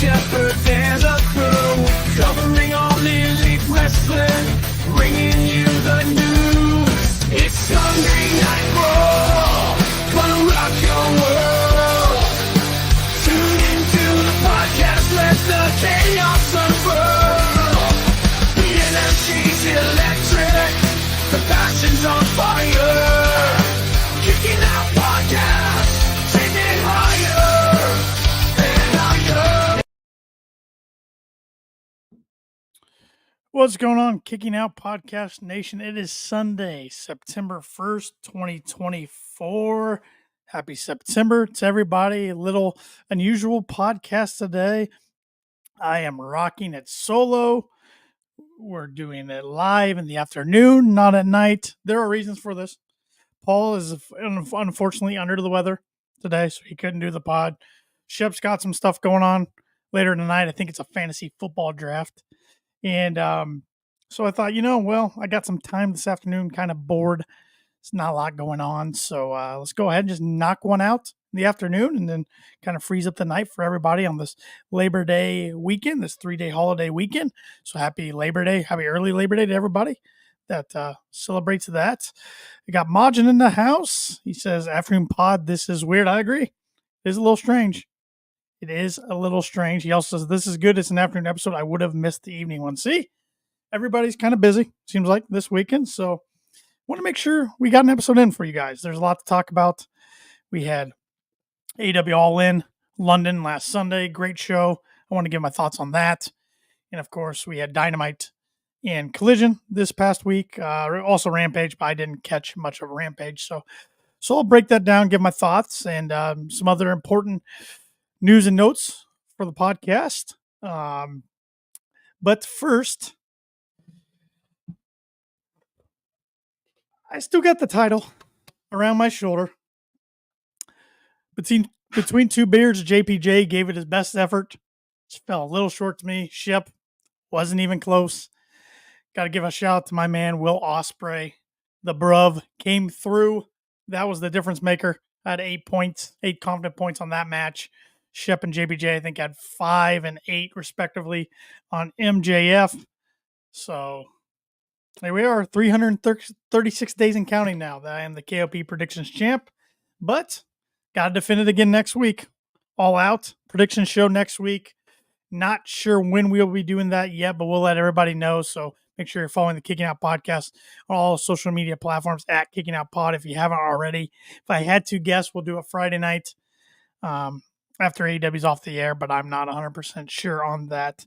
Shepherds and the crew, covering all Elite Wrestling, bringing you the news. It's Sunday Night Raw, gonna rock your world. Tune into the podcast, let the chaos unfurl. The energy's electric, the passion's on fire. Kicking Out Podcast, take it higher and higher. What's going on, Kicking Out Podcast Nation? It is Sunday, September 1st, 2024. Happy September to everybody. A little unusual podcast today. I am rocking it solo. We're doing it live in the afternoon, not at night. There are reasons for this. Paul is unfortunately under the weather today, so he couldn't do the pod. Shep's got some stuff going on later tonight. I think it's a fantasy football draft. And so I thought, I got some time this afternoon, kind of bored. It's not a lot going on. So let's go ahead and just knock one out in the afternoon and then kind of freeze up the night for everybody on this Labor Day weekend, this 3-day holiday weekend. So happy Labor Day, happy early Labor Day to everybody that celebrates that. We got Majin in the house. He says, afternoon pod, this is weird. I agree. It is a little strange. It is a little strange. He also says, this is good. It's an afternoon episode. I would have missed the evening one. See, everybody's kind of busy, seems like, this weekend. So want to make sure we got an episode in for you guys. There's a lot to talk about. We had AEW All In London last Sunday. Great show. I want to give my thoughts on that. And, of course, we had Dynamite and Collision this past week. Also Rampage, but I didn't catch much of Rampage. So I'll break that down, give my thoughts, and some other important news and notes for the podcast. But first, I still got the title around my shoulder. Between two beers, JPJ gave it his best effort. Just fell a little short to me. Shep wasn't even close. Got to give a shout out to my man, Will Ospreay. The bruv came through. That was the difference maker. I had 8 points, 8 confident points on that match. Shep and JPJ, I think, had 5 and 8, respectively, on MJF. So here we are, 336 days and counting now that I am the KOP Predictions champ. But got to defend it again next week. All Out prediction show next week. Not sure when we'll be doing that yet, but we'll let everybody know. So make sure you're following the Kicking Out Podcast on all social media platforms at Kicking Out Pod if you haven't already. If I had to guess, we'll do it Friday night after AEW's off the air, but I'm not 100% sure on that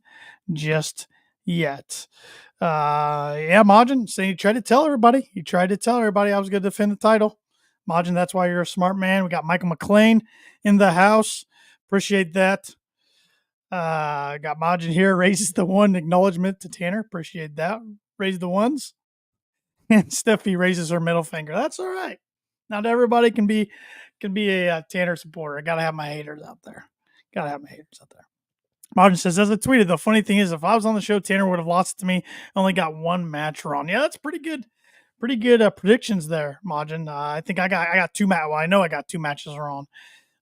just yet. Majin saying he tried to tell everybody. I was going to defend the title. Majin, that's why you're a smart man. We got Michael McLean in the house. Appreciate that. Got Majin here. Raises the one. Acknowledgement to Tanner. Appreciate that. Raise the ones. And Steffi raises her middle finger. That's all right. Not everybody can be a Tanner supporter. I got to have my haters out there. Majin says, as I tweeted, the funny thing is, if I was on the show, Tanner would have lost to me. I only got one match wrong. Yeah, that's pretty good. Pretty good predictions there, Majin. I think I got 2 matches. Well, I know I got 2 matches wrong.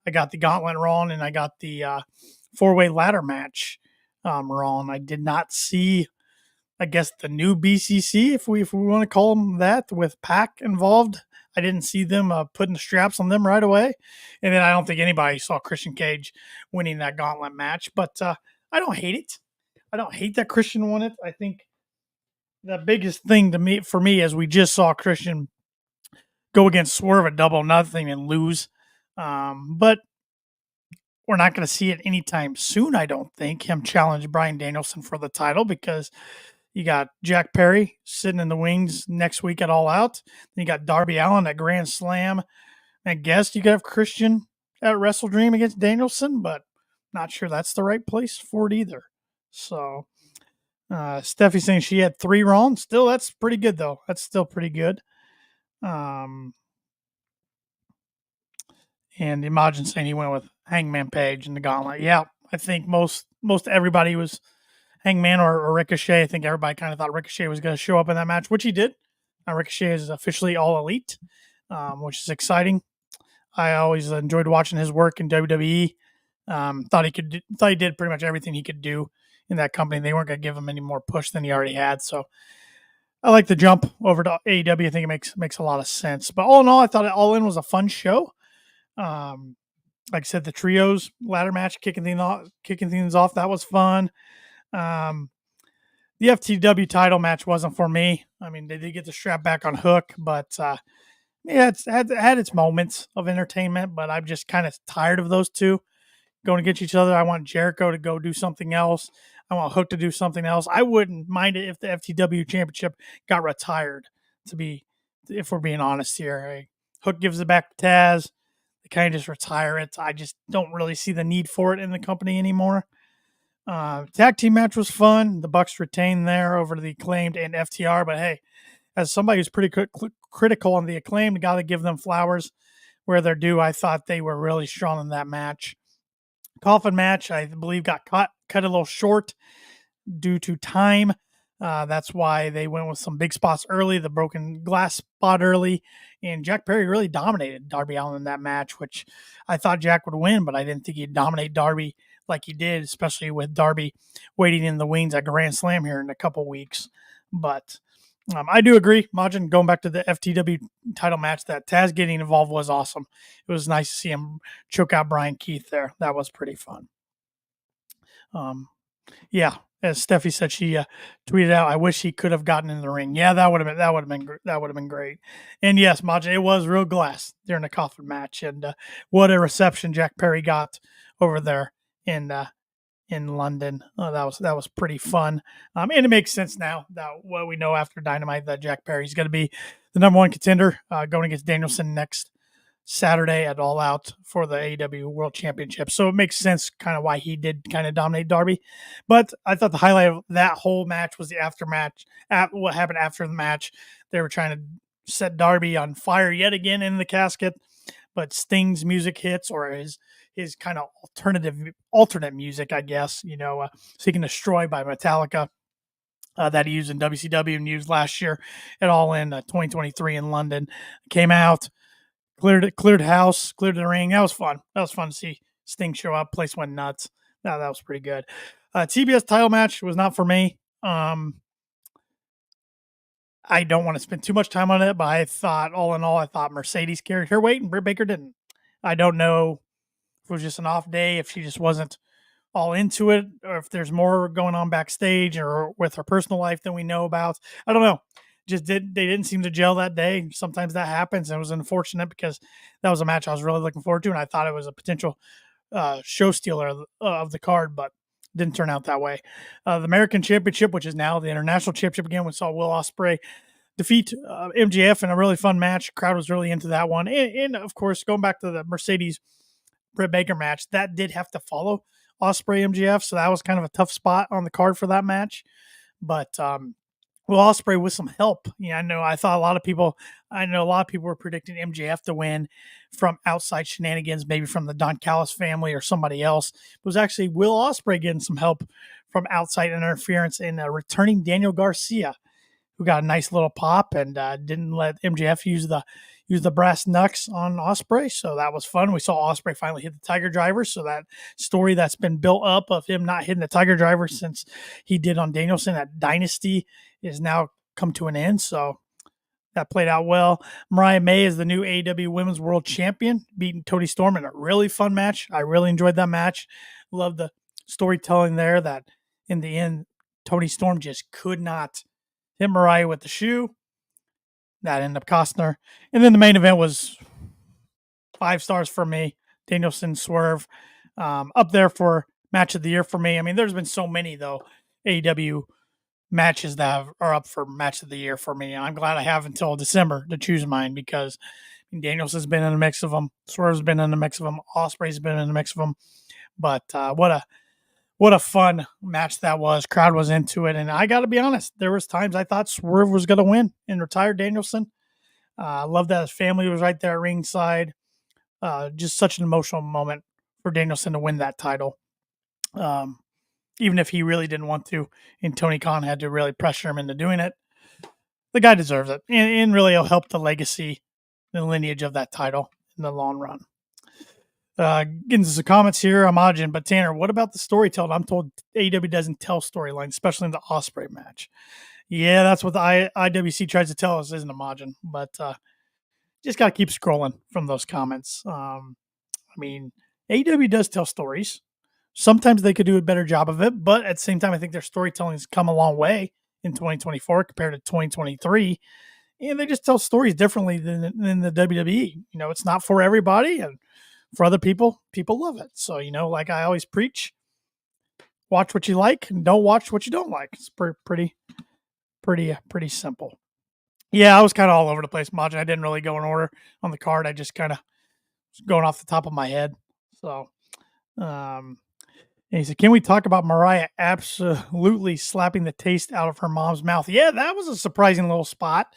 I got the gauntlet wrong, and I got the 4-way ladder match wrong. I did not see, I guess, the new BCC, if we want to call them that, with Pac involved. I didn't see them putting the straps on them right away. And then I don't think anybody saw Christian Cage winning that gauntlet match. But I don't hate it. I don't hate that Christian won it. I think the biggest thing for me is we just saw Christian go against Swerve at Double Nothing and lose. But we're not going to see it anytime soon, I don't think, him challenge Bryan Danielson for the title, because you got Jack Perry sitting in the wings next week at All Out. Then you got Darby Allin at Grand Slam. I guess you could have Christian at Wrestle Dream against Danielson, but not sure that's the right place for it either. So Steffi saying she had 3 wrong. Still, that's pretty good, though. That's still pretty good. And Imagine saying he went with Hangman Page in the gauntlet. Yeah, I think most everybody was Hangman or Ricochet. I think everybody kind of thought Ricochet was going to show up in that match, which he did. Ricochet is officially All Elite, which is exciting. I always enjoyed watching his work in WWE. Thought he did pretty much everything he could do in that company. They weren't going to give him any more push than he already had. So I like the jump over to AEW. I think it makes a lot of sense. But all in all, I thought All In was a fun show. Like I said, the trios ladder match kicking things off. That was fun. The FTW title match wasn't for me. I mean, they did get the strap back on Hook, but yeah, it's had its moments of entertainment. But I'm just kind of tired of those two going against each other. I want Jericho to go do something else. I want Hook to do something else. I wouldn't mind it if the FTW championship got retired, if we're being honest here. Hook gives it back to Taz. They kind of just retire it. I just don't really see the need for it in the company anymore. Tag team match was fun. The Bucks retained there over the Acclaimed and FTR. But hey, as somebody who's pretty critical on the Acclaimed, got to give them flowers where they're due. I thought they were really strong in that match. Coffin match, I believe, got cut a little short due to time. That's why they went with some big spots early, the broken glass spot early, and Jack Perry really dominated Darby Allin in that match, which I thought Jack would win, but I didn't think he'd dominate Darby like he did, especially with Darby waiting in the wings at Grand Slam here in a couple weeks. But I do agree, Majin, going back to the FTW title match, that Taz getting involved was awesome. It was nice to see him choke out Brian Keith there. That was pretty fun. Yeah, as Steffi said, she tweeted out, "I wish he could have gotten in the ring." Yeah, that would have been great. And yes, Majin, it was real glass during the Coffin match, and what a reception Jack Perry got over there in London. That was pretty fun. And it makes sense now that what we know after Dynamite that Jack Perry's going to be the number one contender going against Danielson next Saturday at All Out for the AEW World Championship. So it makes sense kind of why he did kind of dominate Darby. But I thought the highlight of that whole match was the aftermatch, what happened after the match. They were trying to set Darby on fire yet again in the casket, but Sting's music hits, or his kind of alternate music, I guess, Seek and Destroy by Metallica. That he used in WCW and used last year at All In 2023 in London. Came out, cleared house, cleared the ring. That was fun. That was fun to see Sting show up. Place went nuts. That was pretty good. TBS title match was not for me. I don't want to spend too much time on it, but I thought, all in all, Mercedes carried her weight and Britt Baker didn't. I don't know if it was just an off day, if she just wasn't all into it, or if there's more going on backstage or with her personal life than we know about. I don't know. They didn't seem to gel that day. Sometimes that happens, and it was unfortunate because that was a match I was really looking forward to, and I thought it was a potential show stealer of the card, but didn't turn out that way. The American Championship, which is now the International Championship again, we saw Will Ospreay defeat MJF in a really fun match. Crowd was really into that one. And of course, going back to the Mercedes Britt Baker match, that did have to follow Ospreay MJF, so that was kind of a tough spot on the card for that match. But Will Ospreay with some help. I know a lot of people were predicting MJF to win from outside shenanigans, maybe from the Don Callis family or somebody else. It was actually Will Ospreay getting some help from outside interference in returning Daniel Garcia, who got a nice little pop and didn't let MJF use the brass knucks on Ospreay. So that was fun. We saw Ospreay finally hit the Tiger Driver. So that story that's been built up of him not hitting the Tiger Driver since he did on Danielson at Dynasty is now come to an end. So that played out well. Mariah May is the new AEW Women's World Champion, beating Toni Storm in a really fun match. I really enjoyed that match. Love the storytelling there that in the end, Toni Storm just could not hit Mariah with the shoe. That ended up costing her. And then the main event was 5 stars for me. Danielson Swerve up there for match of the year for me. I mean, there's been so many, though, AEW matches that are up for match of the year for me. I'm glad I have until December to choose mine because Danielson's been in the mix of them. Swerve's been in the mix of them. Ospreay's been in the mix of them. But what a fun match that was. Crowd was into it. And I got to be honest, there was times I thought Swerve was going to win and retire Danielson. I love that his family was right there at ringside. Just such an emotional moment for Danielson to win that title. Even if he really didn't want to, and Tony Khan had to really pressure him into doing it. The guy deserves it. And really it'll help the legacy, the lineage of that title in the long run. Getting into some comments here. Imagine, but Tanner, what about the storytelling? I'm told AEW doesn't tell storylines, especially in the Osprey match. Yeah, that's what the IWC tries to tell us, isn't Imagine? But just got to keep scrolling from those comments. I mean, AEW does tell stories. Sometimes they could do a better job of it, but at the same time, I think their storytelling has come a long way in 2024 compared to 2023. And they just tell stories differently than the WWE. You know, it's not for everybody, and for other people, people love it. So, you know, like I always preach, watch what you like and don't watch what you don't like. It's pretty simple. Yeah, I was kind of all over the place, Majin. I didn't really go in order on the card. I just kind of was going off the top of my head. So, and he said, "Can we talk about Mariah absolutely slapping the taste out of her mom's mouth?" Yeah, that was a surprising little spot.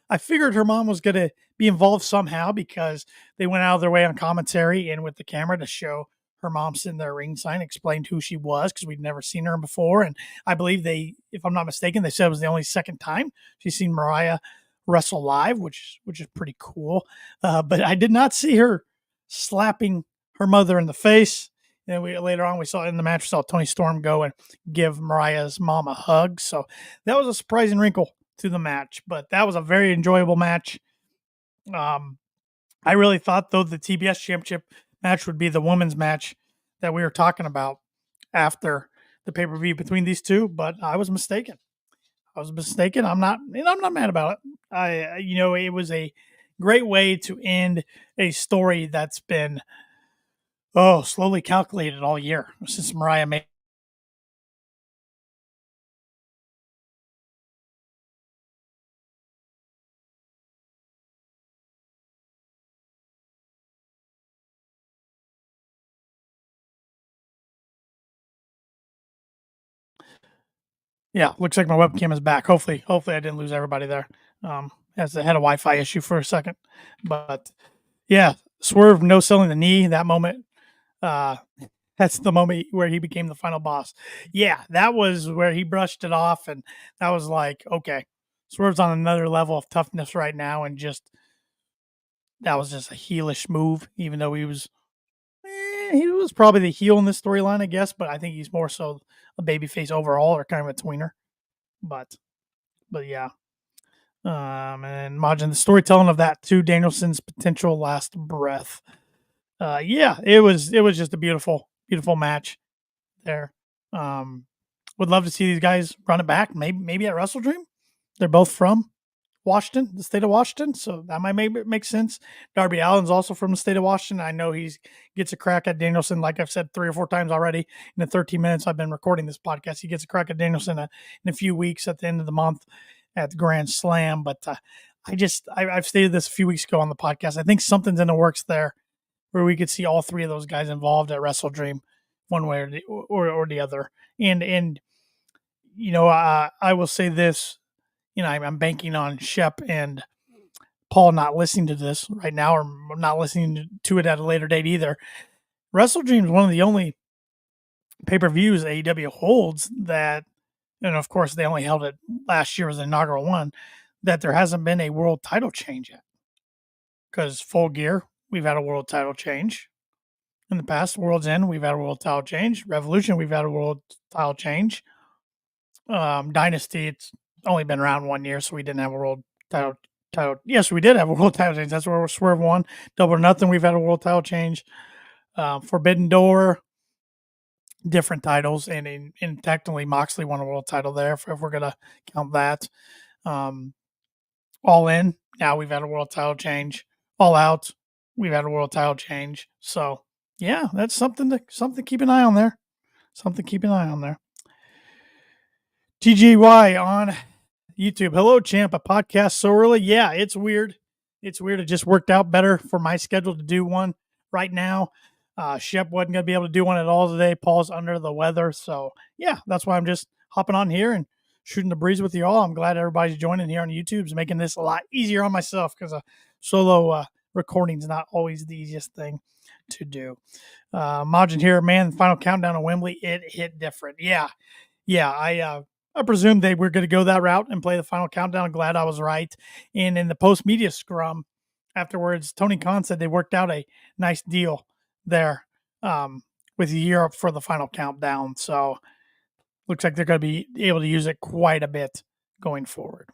I figured her mom was going to be involved somehow because they went out of their way on commentary and with the camera to show her mom sitting there ringside, explained who she was because we'd never seen her before. And I believe they, if I'm not mistaken, they said it was the only second time she's seen Mariah wrestle live, which is pretty cool. But I did not see her slapping her mother in the face. And we later on we saw in the match we saw Tony Storm go and give Mariah's mom a hug. So that was a surprising wrinkle to the match, but that was a very enjoyable match. I really thought though the TBS championship match would be the women's match that we were talking about after the pay-per-view between these two, but I was mistaken. I'm not mad about it. It was a great way to end a story that's been slowly calculated all year since Mariah made. Yeah, looks like my webcam is back. Hopefully I didn't lose everybody there. As I had a Wi-Fi issue for a second, but yeah, Swerve no selling the knee. That moment, uh, that's the moment where he became the final boss. Yeah, that was where he brushed it off, and that was like, okay, Swerve's on another level of toughness right now, and just that was just a heelish move, even though he was probably the heel in this storyline, I guess, but I think he's more so a babyface overall or kind of a tweener. But yeah. And Majin, the storytelling of that too, Danielson's potential last breath. Yeah, it was just a beautiful match there. Would love to see these guys run it back. Maybe at Wrestle Dream. They're both from Washington, the state of Washington, so that might make sense. Darby Allin's also from the state of Washington. I know he gets a crack at Danielson, like I've said 3 or 4 times already in the 13 minutes I've been recording this podcast. He gets a crack at Danielson in a few weeks at the end of the month at the Grand Slam. But I've stated this a few weeks ago on the podcast. I think something's in the works there where we could see all 3 of those guys involved at Wrestle Dream, one way or the other. And I will say this. I'm banking on Shep and Paul not listening to this right now or not listening to it at a later date either. Wrestle Dream is one of the only pay-per-views AEW holds that, and of course they only held it last year was the inaugural one, that there hasn't been a world title change yet. Because Full Gear, we've had a world title change. In the past, World's End, we've had a world title change. Revolution, we've had a world title change. Dynasty, it's only been around 1 year, so we didn't have a world title. Yes, we did have a world title change. That's where Swerve won. Double or Nothing, we've had a world title change. Forbidden Door, different titles, and technically Moxley won a world title there if we're gonna count that. All In, now we've had a world title change. All Out, we've had a world title change. So yeah, that's something to keep an eye on there. Something to keep an eye on there. TGY on YouTube. Hello, champ. A podcast so early? Yeah, it's weird. It's weird. It just worked out better for my schedule to do one right now. Shep wasn't going to be able to do one at all today. Paul's under the weather. So, yeah, that's why I'm just hopping on here and shooting the breeze with you all. I'm glad everybody's joining here on YouTube. It's making this a lot easier on myself because a solo recording is not always the easiest thing to do. Majin here, man, final countdown to Wembley, it hit different. Yeah, I presumed they were going to go that route and play the final countdown. I'm glad I was right. And in the post-media scrum afterwards, Tony Khan said they worked out a nice deal there with Europe for the final countdown. So looks like they're going to be able to use it quite a bit going forward.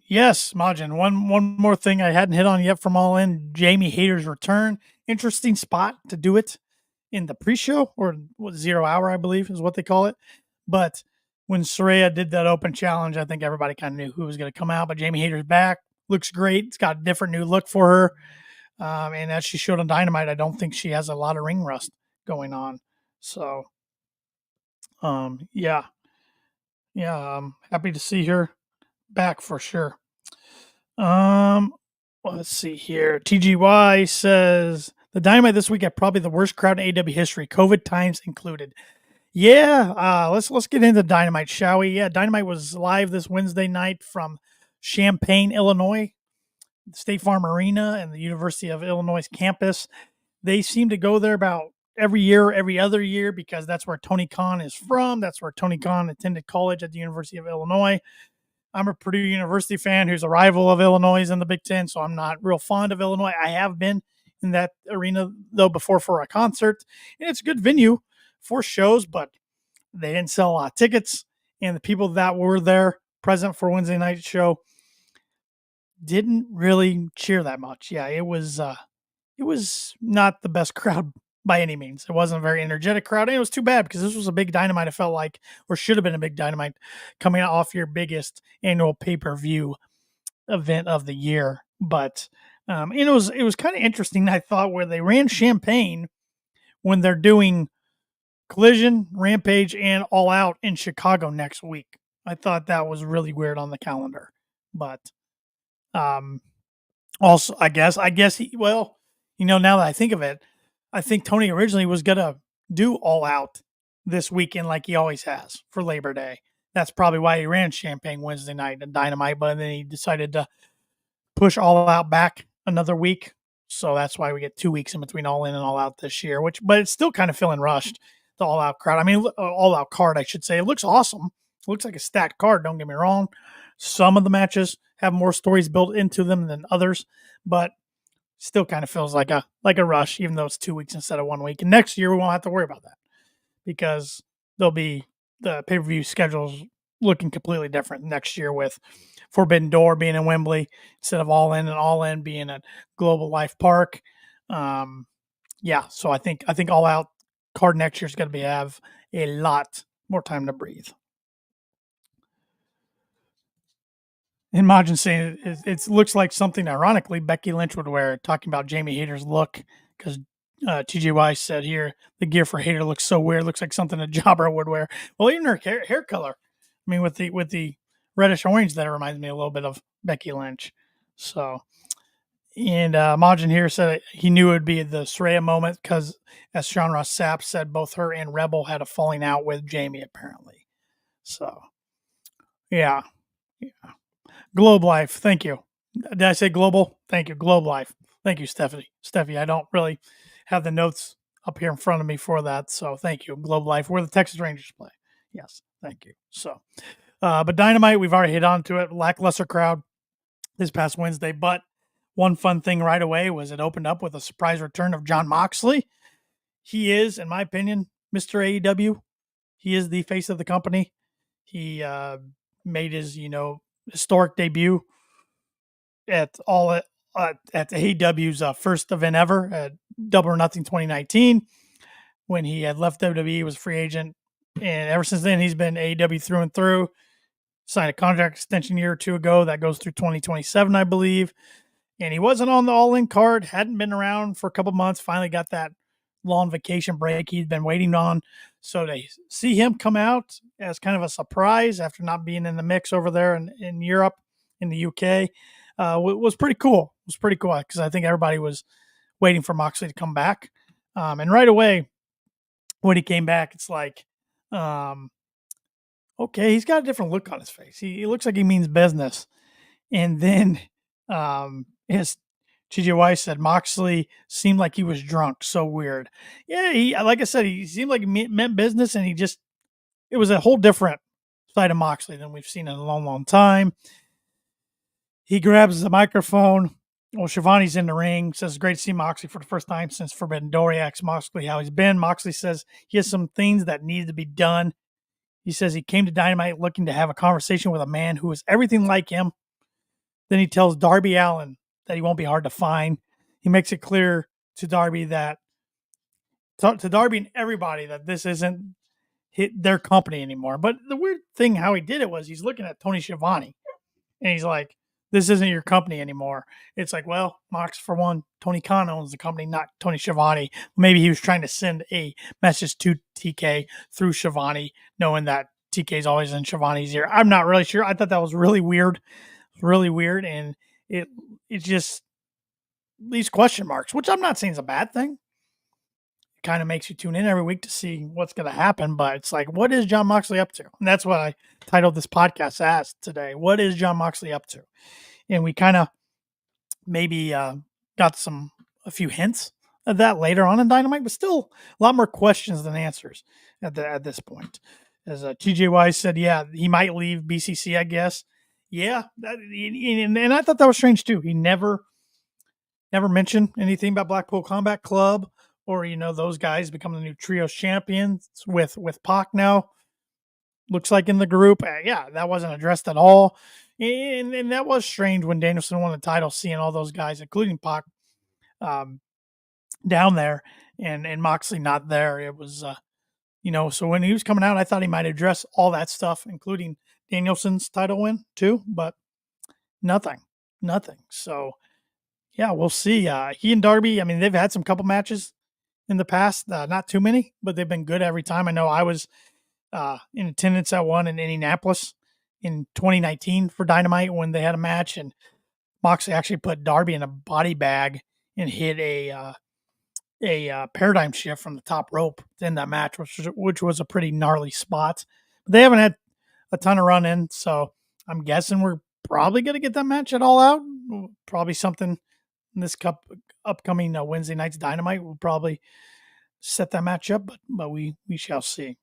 Yes, Majin. One more thing I hadn't hit on yet from All In. Jamie Hayter's return. Interesting spot to do it in the pre-show, or 0 hour, I believe is what they call it. But when Saraya did that open challenge, I think everybody kind of knew who was going to come out. But Jamie Hayter's back. Looks great. It's got a different new look for her. And as she showed on Dynamite, I don't think she has a lot of ring rust going on. So, yeah. I'm happy to see her back for sure. Let's see here. TGY says the Dynamite this week had probably the worst crowd in AEW history, COVID times included. Yeah, let's get into Dynamite, shall we? Yeah, Dynamite was live this Wednesday night from Champaign, Illinois, State Farm Arena, and the University of Illinois campus. They seem to go there about every year, every other year, because that's where Tony Khan is from. That's where Tony Khan attended college at the University of Illinois. I'm a Purdue University fan who's a rival of Illinois in the Big Ten, so I'm not real fond of Illinois. I have been in that arena, though, before for a concert. And it's a good venue for shows, but they didn't sell a lot of tickets. And the people that were there present for Wednesday night show didn't really cheer that much. Yeah, it was not the best crowd by any means. It wasn't a very energetic crowd, and it was too bad because this was a big Dynamite. It felt like, or should have been a big Dynamite, coming off your biggest annual pay-per-view event of the year. But and it was kind of interesting. I thought where they ran Champaign when they're doing Collision, Rampage, and All Out in Chicago next week. I thought that was really weird on the calendar, but also I guess now that I think of it, I think Tony originally was going to do All Out this weekend like he always has for Labor Day. That's probably why he ran Champaign Wednesday night and Dynamite, but then he decided to push All Out back another week. So that's why we get 2 weeks in between All In and All Out this year, but it's still kind of feeling rushed, the All Out crowd. I mean, All Out card, I should say. It looks awesome. It looks like a stacked card, don't get me wrong. Some of the matches have more stories built into them than others, but still kind of feels like a rush, even though it's 2 weeks instead of 1 week. And next year we won't have to worry about that because there'll be the pay-per-view schedules looking completely different next year, with Forbidden Door being in Wembley instead of All In, and All In being at Global Life Park. So I think All Out card next year is going to have a lot more time to breathe. And Majin saying it looks like something, ironically, Becky Lynch would wear, talking about Jamie Hayter's look, because TGY said here, the gear for Hayter looks so weird. Looks like something a jobber would wear. Well, even her hair color. I mean, with the reddish orange, that reminds me a little bit of Becky Lynch. So, and Majin here said he knew it would be the Saraya moment because, as Sean Ross Sapp said, both her and Rebel had a falling out with Jamie, apparently. So, yeah. Globe Life, thank you. Did I say global? Thank you, Globe Life. Thank you, Stephanie. I don't really have the notes up here in front of me for that, so thank you, Globe Life, where the Texas Rangers play. Yes, thank you. So, but Dynamite, we've already hit on to it. Lackluster crowd this past Wednesday, but one fun thing right away was it opened up with a surprise return of Jon Moxley. He is, in my opinion, Mr. AEW. He is the face of the company. He made his, historic debut at AEW's first event ever at Double or Nothing 2019, when he had left WWE, was a free agent, and ever since then he's been AEW through and through. Signed a contract extension a year or two ago that goes through 2027, I believe. And he wasn't on the All In card, hadn't been around for a couple months, finally got that long vacation break he'd been waiting on. So to see him come out as kind of a surprise after not being in the mix over there in Europe, in the UK, was pretty cool. It was pretty cool because I think everybody was waiting for Moxley to come back. And right away, when he came back, it's like, okay, he's got a different look on his face. He looks like he means business. And then his TJY said Moxley seemed like he was drunk. So weird. Yeah, like I said, he seemed like he meant business, and it was a whole different side of Moxley than we've seen in a long, long time. He grabs the microphone Well, Shivani's in the ring, says, great to see Moxley for the first time since Forbidden Door. He asks Moxley how he's been. Moxley says he has some things that need to be done. He says he came to Dynamite looking to have a conversation with a man who is everything like him. Then he tells Darby Allin that he won't be hard to find. He makes it clear to Darby to Darby and everybody that this isn't their company anymore. But the weird thing how he did it was he's looking at Tony Schiavone and he's like, this isn't your company anymore. It's like, well, Mox, for one, Tony Khan owns the company, not Tony Schiavone. Maybe he was trying to send a message to TK through Schiavone, knowing that TK is always in Schiavone's ear. I'm not really sure. I thought that was really weird, and it just leaves question marks, which I'm not saying is a bad thing. It kind of makes you tune in every week to see what's going to happen, but it's like, what is Jon Moxley up to? And that's what I titled this podcast as today. What is Jon Moxley up to? And we kind of maybe got a few hints of that later on in Dynamite, but still a lot more questions than answers at this point. As TJY said, yeah, he might leave BCC, I guess. Yeah, and I thought that was strange too. He never mentioned anything about Blackpool Combat Club or those guys becoming the new trios champions with Pac now. Looks like in the group, yeah, that wasn't addressed at all. And that was strange when Danielson won the title, seeing all those guys, including Pac, down there, and Moxley not there. It was, so when he was coming out, I thought he might address all that stuff, including Danielson's title win too, but nothing. So, yeah, we'll see. He and Darby, I mean, they've had some couple matches in the past, not too many, but they've been good every time. I know I was in attendance at one in Indianapolis in 2019 for Dynamite when they had a match, and Moxley actually put Darby in a body bag and hit a paradigm shift from the top rope in that match, which was a pretty gnarly spot. But they haven't had a ton of run in, so I'm guessing we're probably going to get that match at All Out. Probably something in this upcoming Wednesday night's Dynamite will probably set that match up, but we shall see.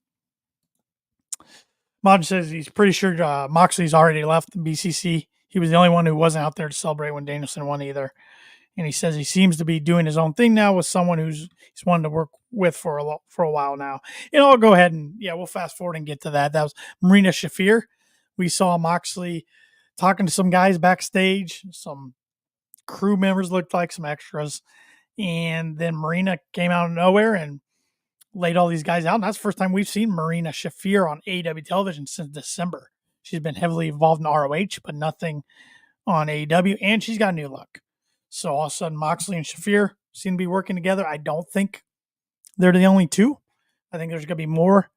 Mod says he's pretty sure Moxley's already left the BCC. He was the only one who wasn't out there to celebrate when Danielson won either. And he says he seems to be doing his own thing now with someone he's wanted to work with for a while now. And I'll go ahead and, we'll fast forward and get to that. That was Marina Shafir. We saw Moxley talking to some guys backstage. Some crew members looked like some extras. And then Marina came out of nowhere and laid all these guys out. And that's the first time we've seen Marina Shafir on AEW television since December. She's been heavily involved in ROH, but nothing on AEW. And she's got a new look. So all of a sudden, Moxley and Shafir seem to be working together. I don't think they're the only two. I think there's going to be more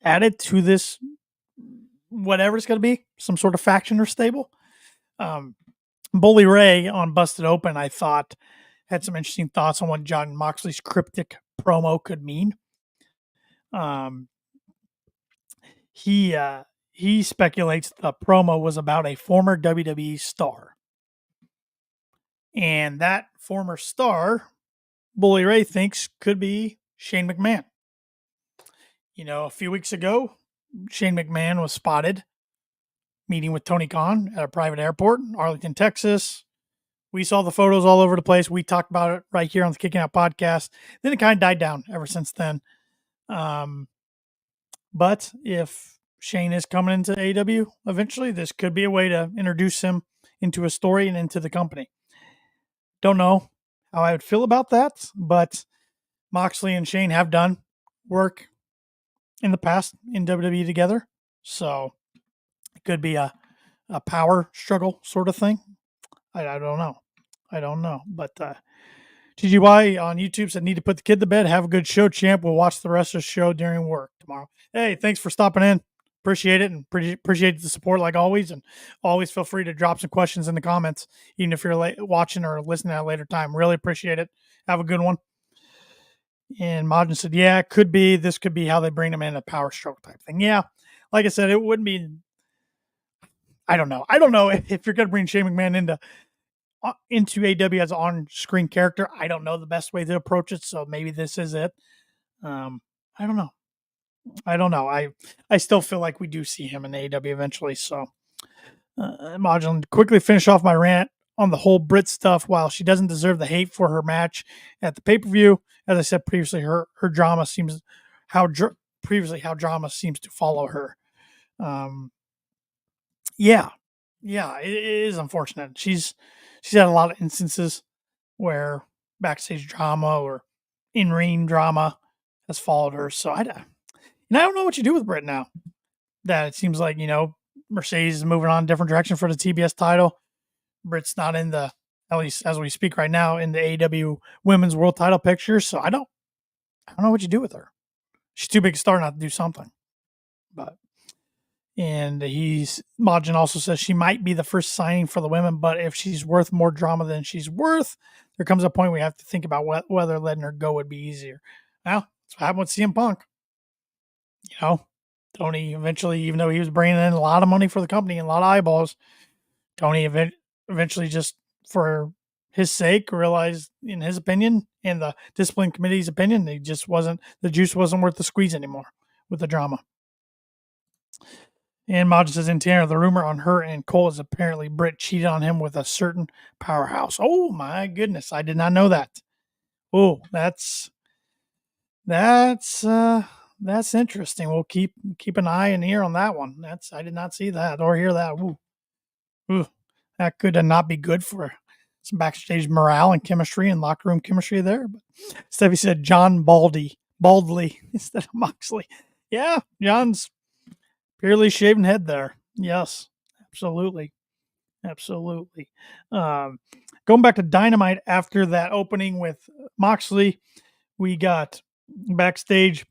added to this, whatever it's going to be, some sort of faction or stable. Bully Ray on Busted Open, I thought, had some interesting thoughts on what Jon Moxley's cryptic promo could mean. He speculates the promo was about a former WWE star. And that former star, Bully Ray thinks, could be Shane McMahon. A few weeks ago, Shane McMahon was spotted meeting with Tony Khan at a private airport in Arlington, Texas. We saw the photos all over the place. We talked about it right here on the Kicking Out podcast. Then it kind of died down ever since then. But if Shane is coming into AEW eventually, this could be a way to introduce him into a story and into the company. Don't know how I would feel about that, but Moxley and Shane have done work in the past in WWE together. So it could be a power struggle sort of thing. I don't know. But TGY on YouTube said, need to put the kid to bed. Have a good show, champ. We'll watch the rest of the show during work tomorrow. Hey, thanks for stopping in. Appreciate it, and appreciate the support like always. And always feel free to drop some questions in the comments, even if you're watching or listening at a later time. Really appreciate it. Have a good one. And Modern said, yeah, it could be. This could be how they bring them in, a power stroke type thing. Yeah, like I said, it wouldn't be. I don't know. If you're going to bring Shane McMahon into AW as an on-screen character. I don't know the best way to approach it, so maybe this is it. I don't know. I still feel like we do see him in AEW eventually. So, Modulin, quickly finish off my rant on the whole Brit stuff, while she doesn't deserve the hate for her match at the pay-per-view, as I said previously, her drama seems how drama seems to follow her. Yeah, it is unfortunate. She's had a lot of instances where backstage drama or in-ring drama has followed her. So I don't know what you do with Britt now. That it seems like, Mercedes is moving on a different direction for the TBS title. Britt's not in the, at least as we speak right now, in the AEW Women's World Title picture. So I don't know what you do with her. She's too big a star not to do something. But Majin also says she might be the first signing for the women, but if she's worth more drama than she's worth, there comes a point we have to think about whether letting her go would be easier. Well, that's what happened with CM Punk. Tony eventually, even though he was bringing in a lot of money for the company and a lot of eyeballs, Tony eventually, just for his sake, realized, in his opinion and the discipline committee's opinion, the juice wasn't worth the squeeze anymore with the drama. And Majin says in Tanner, the rumor on her and Cole is apparently Britt cheated on him with a certain powerhouse. Oh my goodness, I did not know that. Oh, that's interesting. We'll keep an eye and ear on that one. I did not see that or hear that. Ooh, that could not be good for some backstage morale and chemistry and locker room chemistry there. But Steffi said John baldly instead of Moxley. Yeah, John's purely shaven head there. Yes, absolutely. Going back to Dynamite after that opening with Moxley, we got backstage.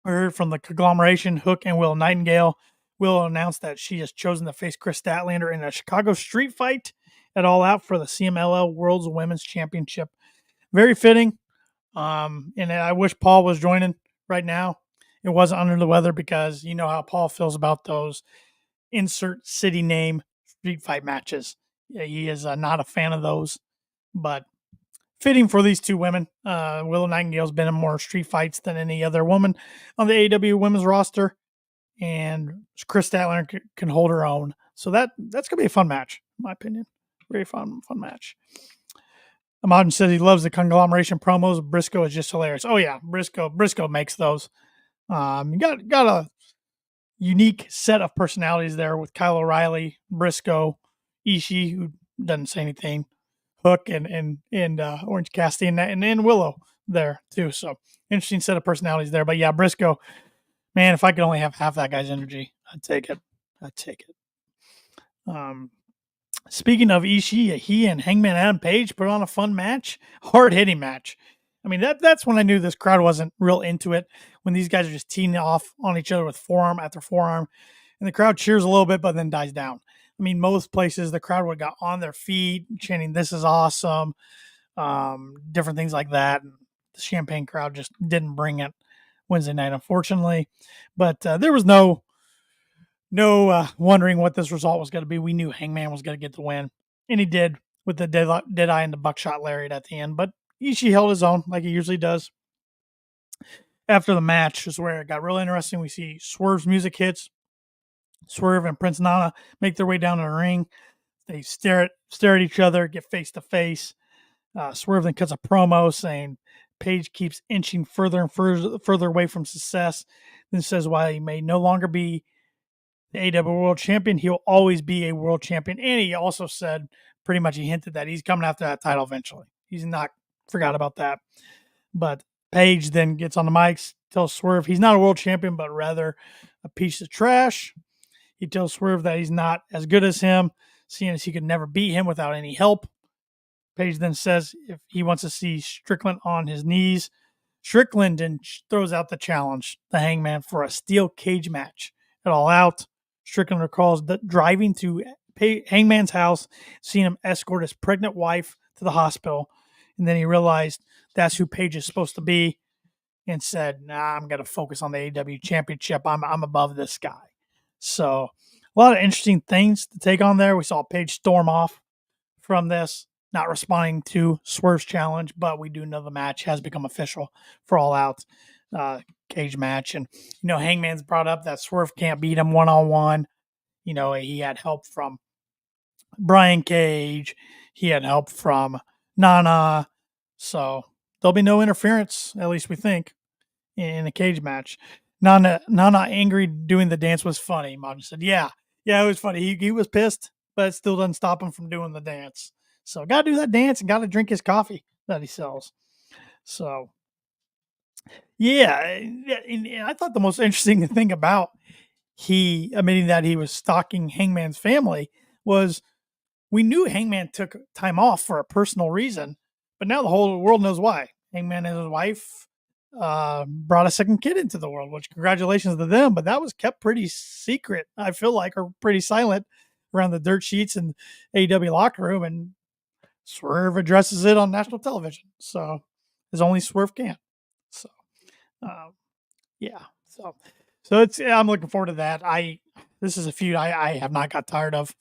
We heard from the conglomeration, Hook and Will Nightingale. Will announced that she has chosen to face Chris Statlander in a Chicago street fight at All Out for the CMLL World's Women's Championship. Very fitting. And I wish Paul was joining right now. It wasn't under the weather because you know how Paul feels about those insert city name street fight matches. Yeah, he is not a fan of those, but fitting for these two women. Willow Nightingale's been in more street fights than any other woman on the AEW women's roster, and Chris Statlander can hold her own. So that's gonna be a fun match, in my opinion. Very fun match. Amajin says he loves the conglomeration promos. Briscoe is just hilarious. Oh yeah, Briscoe makes those. You got a unique set of personalities there with Kyle O'Reilly, Briscoe, Ishii, who doesn't say anything, Hook and Orange Cassidy and Willow there too. So interesting set of personalities there. But yeah, Briscoe, man, if I could only have half that guy's energy, I'd take it. Speaking of Ishii, he and Hangman Adam Page put on a fun match, hard hitting match. I mean, that's when I knew this crowd wasn't real into it, when these guys are just teeing off on each other with forearm after forearm, and the crowd cheers a little bit, but then dies down. I mean, most places the crowd would have got on their feet, chanting, "This is awesome," different things like that. And the Champagne crowd just didn't bring it Wednesday night, unfortunately. But there was no wondering what this result was going to be. We knew Hangman was going to get the win, and he did with the dead eye and the buckshot lariat at the end. But Ishii held his own like he usually does. After the match is where it got real interesting. We see Swerve's music hits. Swerve and Prince Nana make their way down to the ring. They stare at each other, get face to face. Swerve then cuts a promo saying Page keeps inching further and further away from success. Then says while he may no longer be the AEW World Champion, he'll always be a World Champion. And he also said, pretty much he hinted that he's coming after that title eventually. He's not forgot about that. But Page then gets on the mics, tells Swerve he's not a World Champion, but rather a piece of trash. He tells Swerve that he's not as good as him, seeing as he could never beat him without any help. Page then says if he wants to see Strickland on his knees, Strickland then throws out the challenge, the Hangman, for a steel cage match at All Out. Strickland recalls driving to Hangman's house, seeing him escort his pregnant wife to the hospital, and then he realized that's who Page is supposed to be, and said, "Nah, I'm going to focus on the AEW Championship. I'm above this guy." So a lot of interesting things to take on there. We saw Page storm off from this, not responding to Swerve's challenge, but we do know the match has become official for All Out cage match. And, Hangman's brought up that Swerve can't beat him one-on-one. He had help from Brian Cage. he had help from Nana. So there'll be no interference, at least we think, in a cage match. Nana angry doing the dance was funny. Majin said, yeah, it was funny. He was pissed, but it still doesn't stop him from doing the dance. So got to do that dance and got to drink his coffee that he sells. So, yeah, and I thought the most interesting thing about he admitting that he was stalking Hangman's family was we knew Hangman took time off for a personal reason, but now the whole world knows why. Hangman and his wife brought a second kid into the world, which congratulations to them, but that was kept pretty secret, I feel like, or pretty silent around the dirt sheets and AEW locker room, and Swerve addresses it on national television. So, as only Swerve can. So, yeah. So I'm looking forward to that. This is a feud I have not got tired of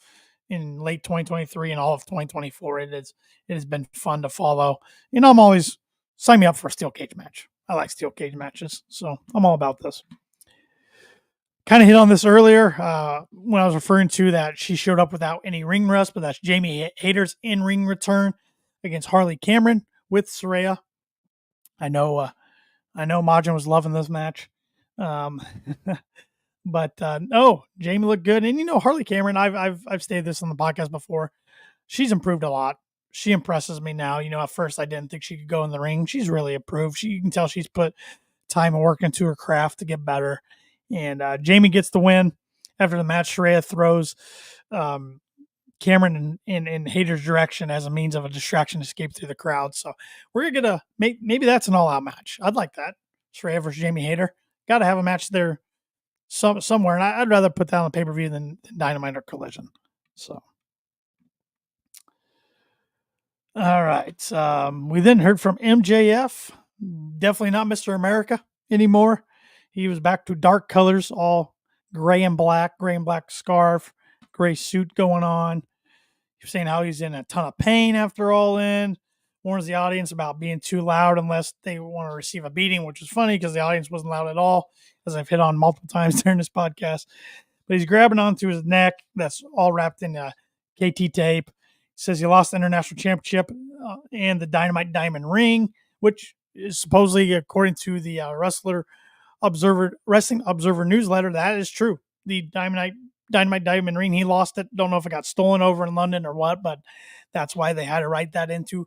in late 2023 and all of 2024. It has been fun to follow. I'm always sign me up for a steel cage match. I like steel cage matches, so I'm all about this. Kind of hit on this earlier when I was referring to that she showed up without any ring rust, but that's Jamie Hayter's in-ring return against Harley Cameron with Saraya. I know Majin was loving this match. But Jamie looked good, and Harley Cameron. I've stated this on the podcast before. She's improved a lot. She impresses me now. At first I didn't think she could go in the ring. She's really improved. You can tell she's put time and work into her craft to get better. And Jamie gets the win after the match. Saraya throws Cameron in Hayter's direction as a means of a distraction escape through the crowd. So we're gonna maybe that's an all-out match. I'd like that. Saraya versus Jamie Hayter. Got to have a match there somewhere, and I'd rather put that on the pay-per-view than Dynamite or Collision. So, all right. We then heard from MJF. Definitely not Mr. America anymore. He was back to dark colors, all gray and black scarf, gray suit going on. He's saying how he's in a ton of pain after All In. Warns the audience about being too loud unless they want to receive a beating, which is funny because the audience wasn't loud at all, as I've hit on multiple times during this podcast. But he's grabbing onto his neck that's all wrapped in KT tape. He says he lost the International Championship and the Dynamite Diamond Ring, which is supposedly, according to the Wrestling Observer newsletter, that is true. The Dynamite Diamond Ring, he lost it. Don't know if it got stolen over in London or what, but that's why they had to write that into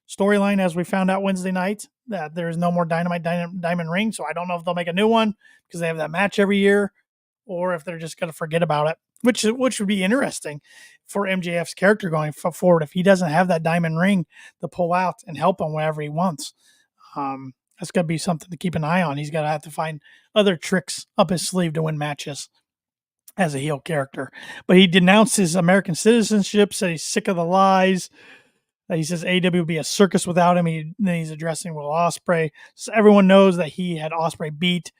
storyline, as we found out Wednesday night, that there is no more Dynamite Diamond Ring. So I don't know if they'll make a new one because they have that match every year, or if they're just going to forget about it, which would be interesting for MJF's character going forward if he doesn't have that diamond ring to pull out and help him whenever he wants. That's going to be something to keep an eye on. He's going to have to find other tricks up his sleeve to win matches as a heel character. But he denounced his American citizenship, said he's sick of the lies. He says AEW would be a circus without him. Then he's addressing Will Ospreay. So everyone knows that he had Ospreay beat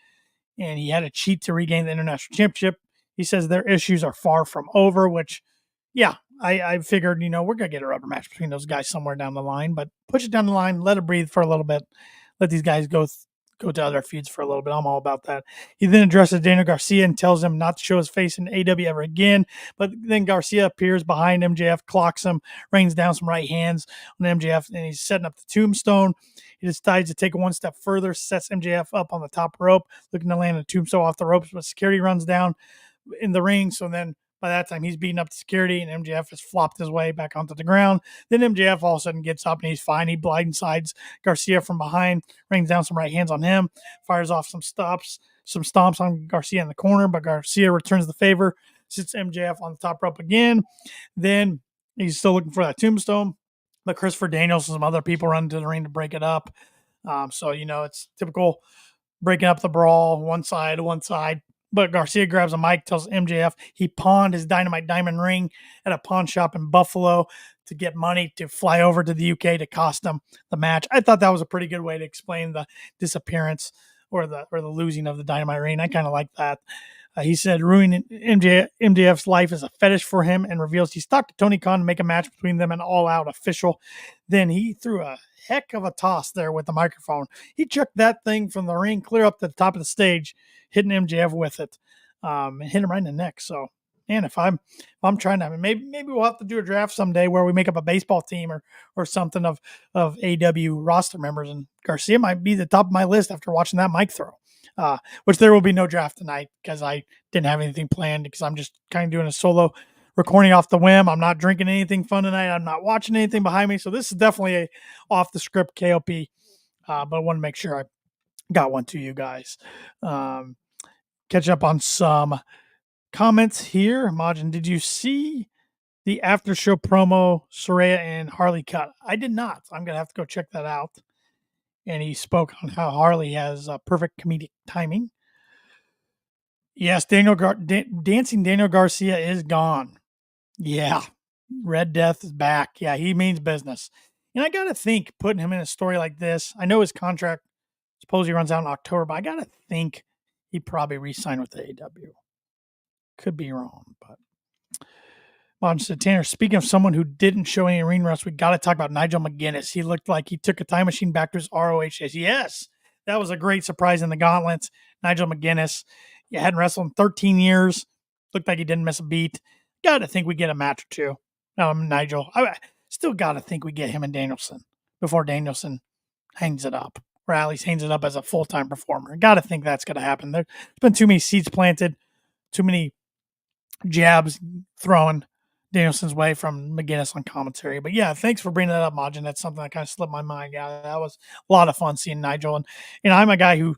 and he had to cheat to regain the international championship. He says their issues are far from over, which, yeah, I figured, we're going to get a rubber match between those guys somewhere down the line, but push it down the line, let it breathe for a little bit. Let these guys go to other feuds for a little bit. I'm all about that. He then addresses Daniel Garcia and tells him not to show his face in AEW ever again. But then Garcia appears behind MJF, clocks him, rains down some right hands on MJF, and he's setting up the tombstone. He decides to take it one step further, sets MJF up on the top rope, looking to land a tombstone off the ropes, but security runs down in the ring. So then by that time, he's beating up the security, and MJF has flopped his way back onto the ground. Then MJF all of a sudden gets up, and he's fine. He blindsides Garcia from behind, rains down some right hands on him, fires off some stomps on Garcia in the corner, but Garcia returns the favor, sits MJF on the top rope again. Then he's still looking for that tombstone, but Christopher Daniels and some other people run into the ring to break it up. So, it's typical breaking up the brawl, one side. But Garcia grabs a mic, tells MJF he pawned his Dynamite Diamond Ring at a pawn shop in Buffalo to get money to fly over to the UK to cost him the match. I thought that was a pretty good way to explain the disappearance or the losing of the Dynamite Ring. I kind of like that. He said ruining MJF's life is a fetish for him, and reveals he stalked Tony Khan to make a match between them, an all-out official. Then he threw a heck of a toss there with the microphone. He chucked that thing from the ring clear up to the top of the stage, hitting MJF with it. Hit him right in the neck. So man, if I'm trying to, I mean, maybe we'll have to do a draft someday where we make up a baseball team or something of AEW roster members, and Garcia might be the top of my list after watching that mic throw. Which there will be no draft tonight because I didn't have anything planned because I'm just kind of doing a solo recording off the whim. I'm not drinking anything fun tonight. I'm not watching anything behind me, so this is definitely a off the script KOP. But I want to make sure I got one to you guys. Catch up on some comments here. Majin, did you see the after show promo Soraya and Harley cut? I did not. I'm going to have to go check that out. And he spoke on how Harley has perfect comedic timing. Yes, Dancing Daniel Garcia is gone. Yeah, Red Death is back. Yeah, he means business. And I got to think putting him in a story like this, I know his contract supposedly runs out in October, but I got to think he probably re-signed with the AEW. Could be wrong, but Modern said, Tanner, speaking of someone who didn't show any ring rust, we got to talk about Nigel McGuinness. He looked like he took a time machine back to his ROH days. Yes, that was a great surprise in the gauntlets. Nigel McGuinness, you hadn't wrestled in 13 years. Looked like he didn't miss a beat. Got to think we get a match or two. Nigel, I still got to think we get him and Danielson before Danielson hangs it up, or at least hangs it up as a full-time performer. Got to think that's going to happen. There's been too many seeds planted, too many jabs thrown Danielson's way from McGuinness on commentary. But yeah, thanks for bringing that up, Majin. That's something that kind of slipped my mind. Yeah, that was a lot of fun seeing Nigel. And I'm a guy who,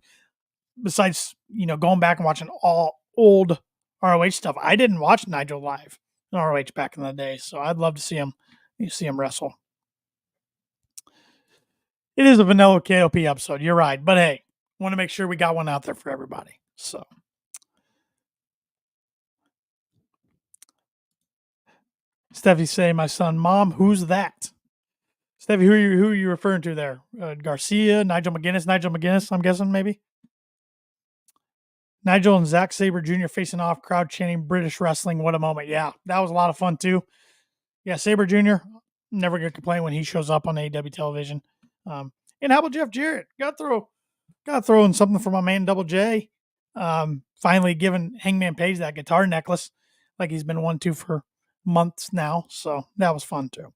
besides, going back and watching all old ROH stuff, I didn't watch Nigel live in ROH back in the day. So I'd love to see him wrestle. It is a vanilla KOP episode. You're right. But hey, want to make sure we got one out there for everybody. So Steffi say, my son, Mom, who's that? Steffi, who are you referring to there? Garcia, Nigel McGuinness, I'm guessing maybe. Nigel and Zack Sabre Jr. facing off, crowd chanting British wrestling. What a moment. Yeah, that was a lot of fun too. Yeah, Sabre Jr. never going to complain when he shows up on AEW television. And how about Jeff Jarrett? Got to throw in something for my man Double J. Finally giving Hangman Page that guitar necklace like he's been wanting to for months now. So that was fun too.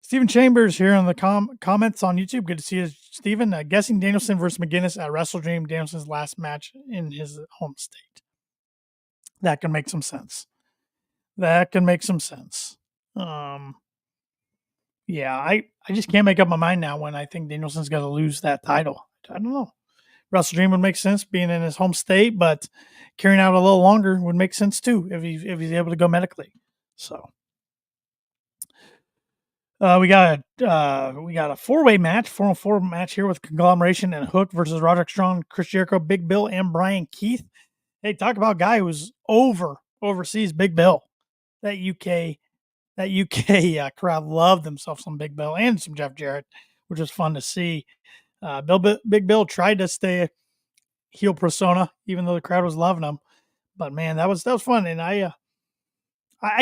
Stephen Chambers here on the comments on YouTube. Good to see you, Stephen. Guessing Danielson versus McGuinness at Wrestle Dream, Danielson's last match in his home state. That can make some sense. Yeah, I just can't make up my mind now when I think Danielson's going to lose that title. I don't know. Wrestle Dream would make sense being in his home state, but carrying out a little longer would make sense too if he's able to go medically. So. We got a 4-way match, 4-on-4 match here with Conglomeration and Hook versus Roderick Strong, Chris Jericho, Big Bill, and Brian Keith. Hey, talk about a guy who's overseas. Big Bill. That UK crowd loved themselves some Big Bill and some Jeff Jarrett, which was fun to see. Big Bill tried to stay heel persona, even though the crowd was loving him. But man, that was fun, and I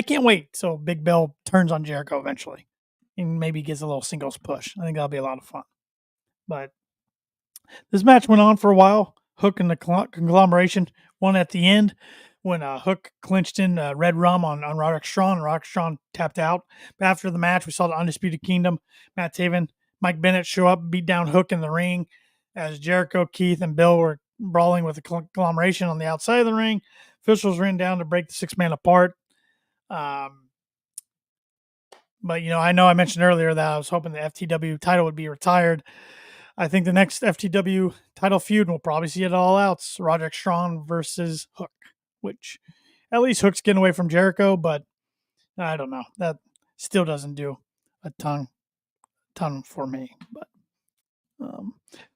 can't wait till Big Bill turns on Jericho eventually. And maybe gets a little singles push. I think that'll be a lot of fun. But this match went on for a while. Hook and the Conglomeration won at the end when Hook clinched in Red Rum on Roderick Strong, and Roderick Strong tapped out. But after the match, we saw the Undisputed Kingdom, Matt Taven, Mike Bennett show up, beat down Hook in the ring as Jericho, Keith, and Bill were brawling with the Conglomeration on the outside of the ring. Officials ran down to break the 6-man apart. But, I know I mentioned earlier that I was hoping the FTW title would be retired. I think the next FTW title feud, we'll probably see it all out. It's Roderick Strong versus Hook, which at least Hook's getting away from Jericho, but I don't know. That still doesn't do a ton for me. But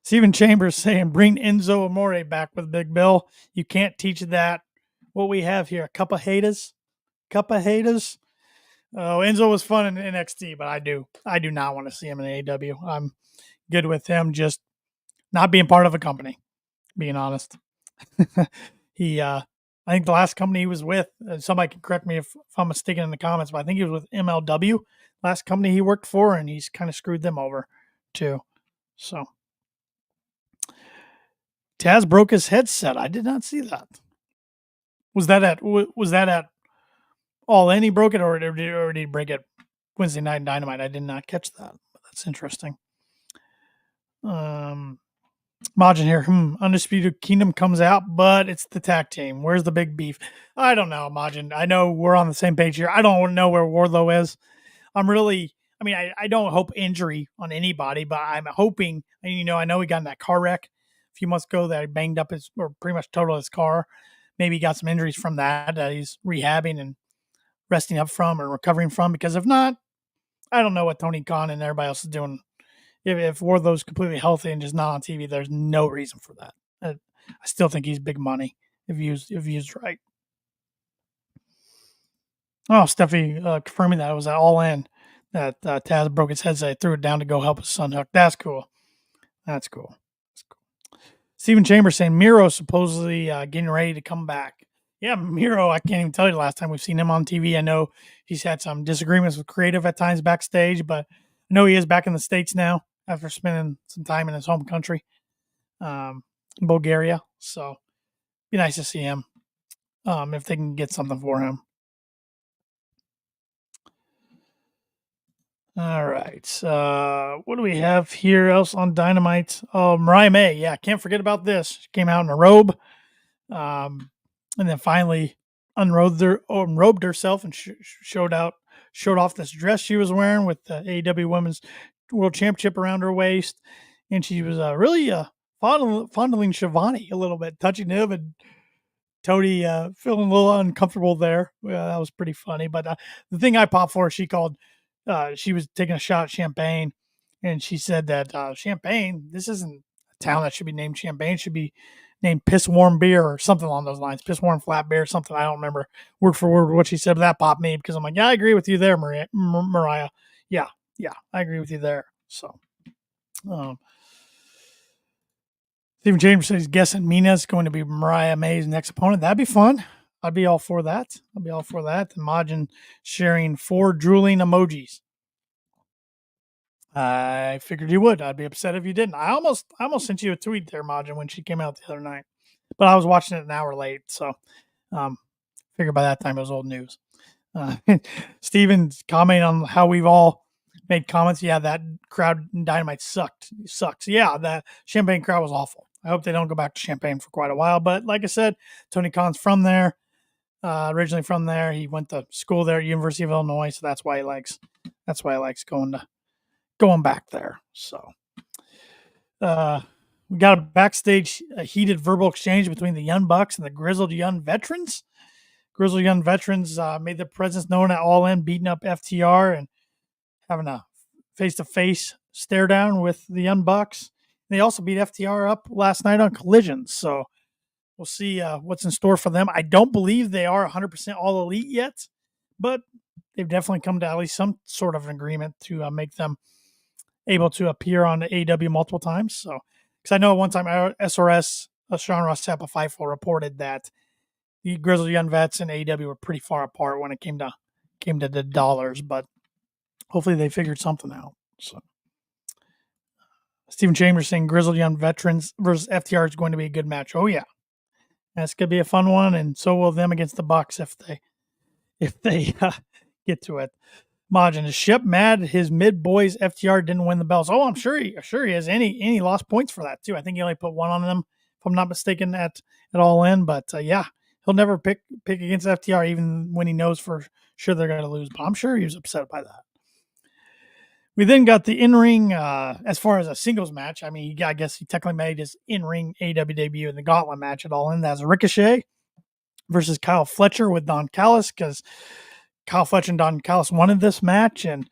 Stephen Chambers saying, bring Enzo Amore back with Big Bill. You can't teach that. What we have here, a cup of haters. Oh, Enzo was fun in NXT, but I do not want to see him in AEW. I'm good with him just not being part of a company, being honest. I think the last company he was with, somebody can correct me if I'm mistaken in the comments, but I think he was with MLW, last company he worked for, and he's kind of screwed them over too. So Taz broke his headset. I did not see that. Was that at All In he broke it, or did he break it Wednesday Night Dynamite? I did not catch that. That's interesting. Majin here. Undisputed Kingdom comes out, but it's the tag team. Where's the big beef? I don't know, Majin. I know we're on the same page here. I don't know where Wardlow is. I don't hope injury on anybody, but I'm hoping, I know he got in that car wreck a few months ago that he banged up or pretty much totaled his car. Maybe he got some injuries from that he's rehabbing and resting up from or recovering from, because if not, I don't know what Tony Khan and everybody else is doing. If Wardlow's completely healthy and just not on TV, there's no reason for that. I still think he's big money if used right. Oh, Steffi confirming that it was All In that Taz broke his head, so he threw it down to go help his son Hook. That's cool. That's cool. Stephen Chambers saying Miro supposedly getting ready to come back. Yeah, Miro, I can't even tell you the last time we've seen him on TV. I know he's had some disagreements with creative at times backstage, but I know he is back in the States now after spending some time in his home country, Bulgaria. So be nice to see him if they can get something for him. All right. What do we have here else on Dynamite? Oh, Mariah May. Yeah, can't forget about this. She came out in a robe, and then finally unrobed herself and showed off this dress she was wearing with the AEW Women's World Championship around her waist, and she was really fondling Shivani a little bit, touching him, and Tony feeling a little uncomfortable there. That was pretty funny. But the thing I popped for, she was taking a shot at Champagne, and she said that Champagne, this isn't a town that should be named Champagne, it should be named Piss Warm Beer or something along those lines. Piss Warm Flat Beer, something. I don't remember word for word what she said, but that popped me because I'm like, yeah, I agree with you there, Mariah. Yeah, I agree with you there. So, Stephen James says he's guessing Mina's going to be Mariah May's next opponent. That'd be fun. I'd be all for that. And Majin sharing 4 drooling emojis. I figured you would. I'd be upset if you didn't. I almost sent you a tweet there, Majin, when she came out the other night, but I was watching it an hour late, so figured by that time it was old news. Steven's commenting on how we've all made comments. Yeah, that crowd in Dynamite sucks. Yeah, that Champagne crowd was awful. I hope they don't go back to Champagne for quite a while. But like I said, Tony Khan's from there, originally from there. He went to school there at University of Illinois, so that's why he likes going back there. So we got a backstage heated verbal exchange between the Young Bucks and the Grizzled Young Veterans. Grizzled Young Veterans made their presence known at All In, beating up FTR and having a face-to-face stare down with the Young Bucks. They also beat FTR up last night on Collision. So we'll see what's in store for them. I don't believe they are 100% all elite yet, but they've definitely come to at least some sort of an agreement to make them able to appear on AEW multiple times. So, because I know at one time SRS, Sean Ross Tappa Fightful reported that the Grizzled Young Vets and AEW were pretty far apart when it came to the dollars, but hopefully they figured something out. So, Stephen Chambers saying Grizzled Young Veterans versus FTR is going to be a good match. Oh yeah, that's gonna be a fun one, and so will them against the Bucks if they get to it. Majin, is Shep mad his mid boys FTR didn't win the belts? Oh, I'm sure he is. And he lost points for that too. I think he only put 1 on them, if I'm not mistaken, at All In. But yeah, he'll never pick against FTR even when he knows for sure they're going to lose. But I'm sure he was upset by that. We then got the in-ring, as far as a singles match. I mean, I guess he technically made his in-ring AEW debut in the Gauntlet match at All In. That's Ricochet versus Kyle Fletcher with Don Callis, because Kyle Fletcher and Don Callis wanted this match. And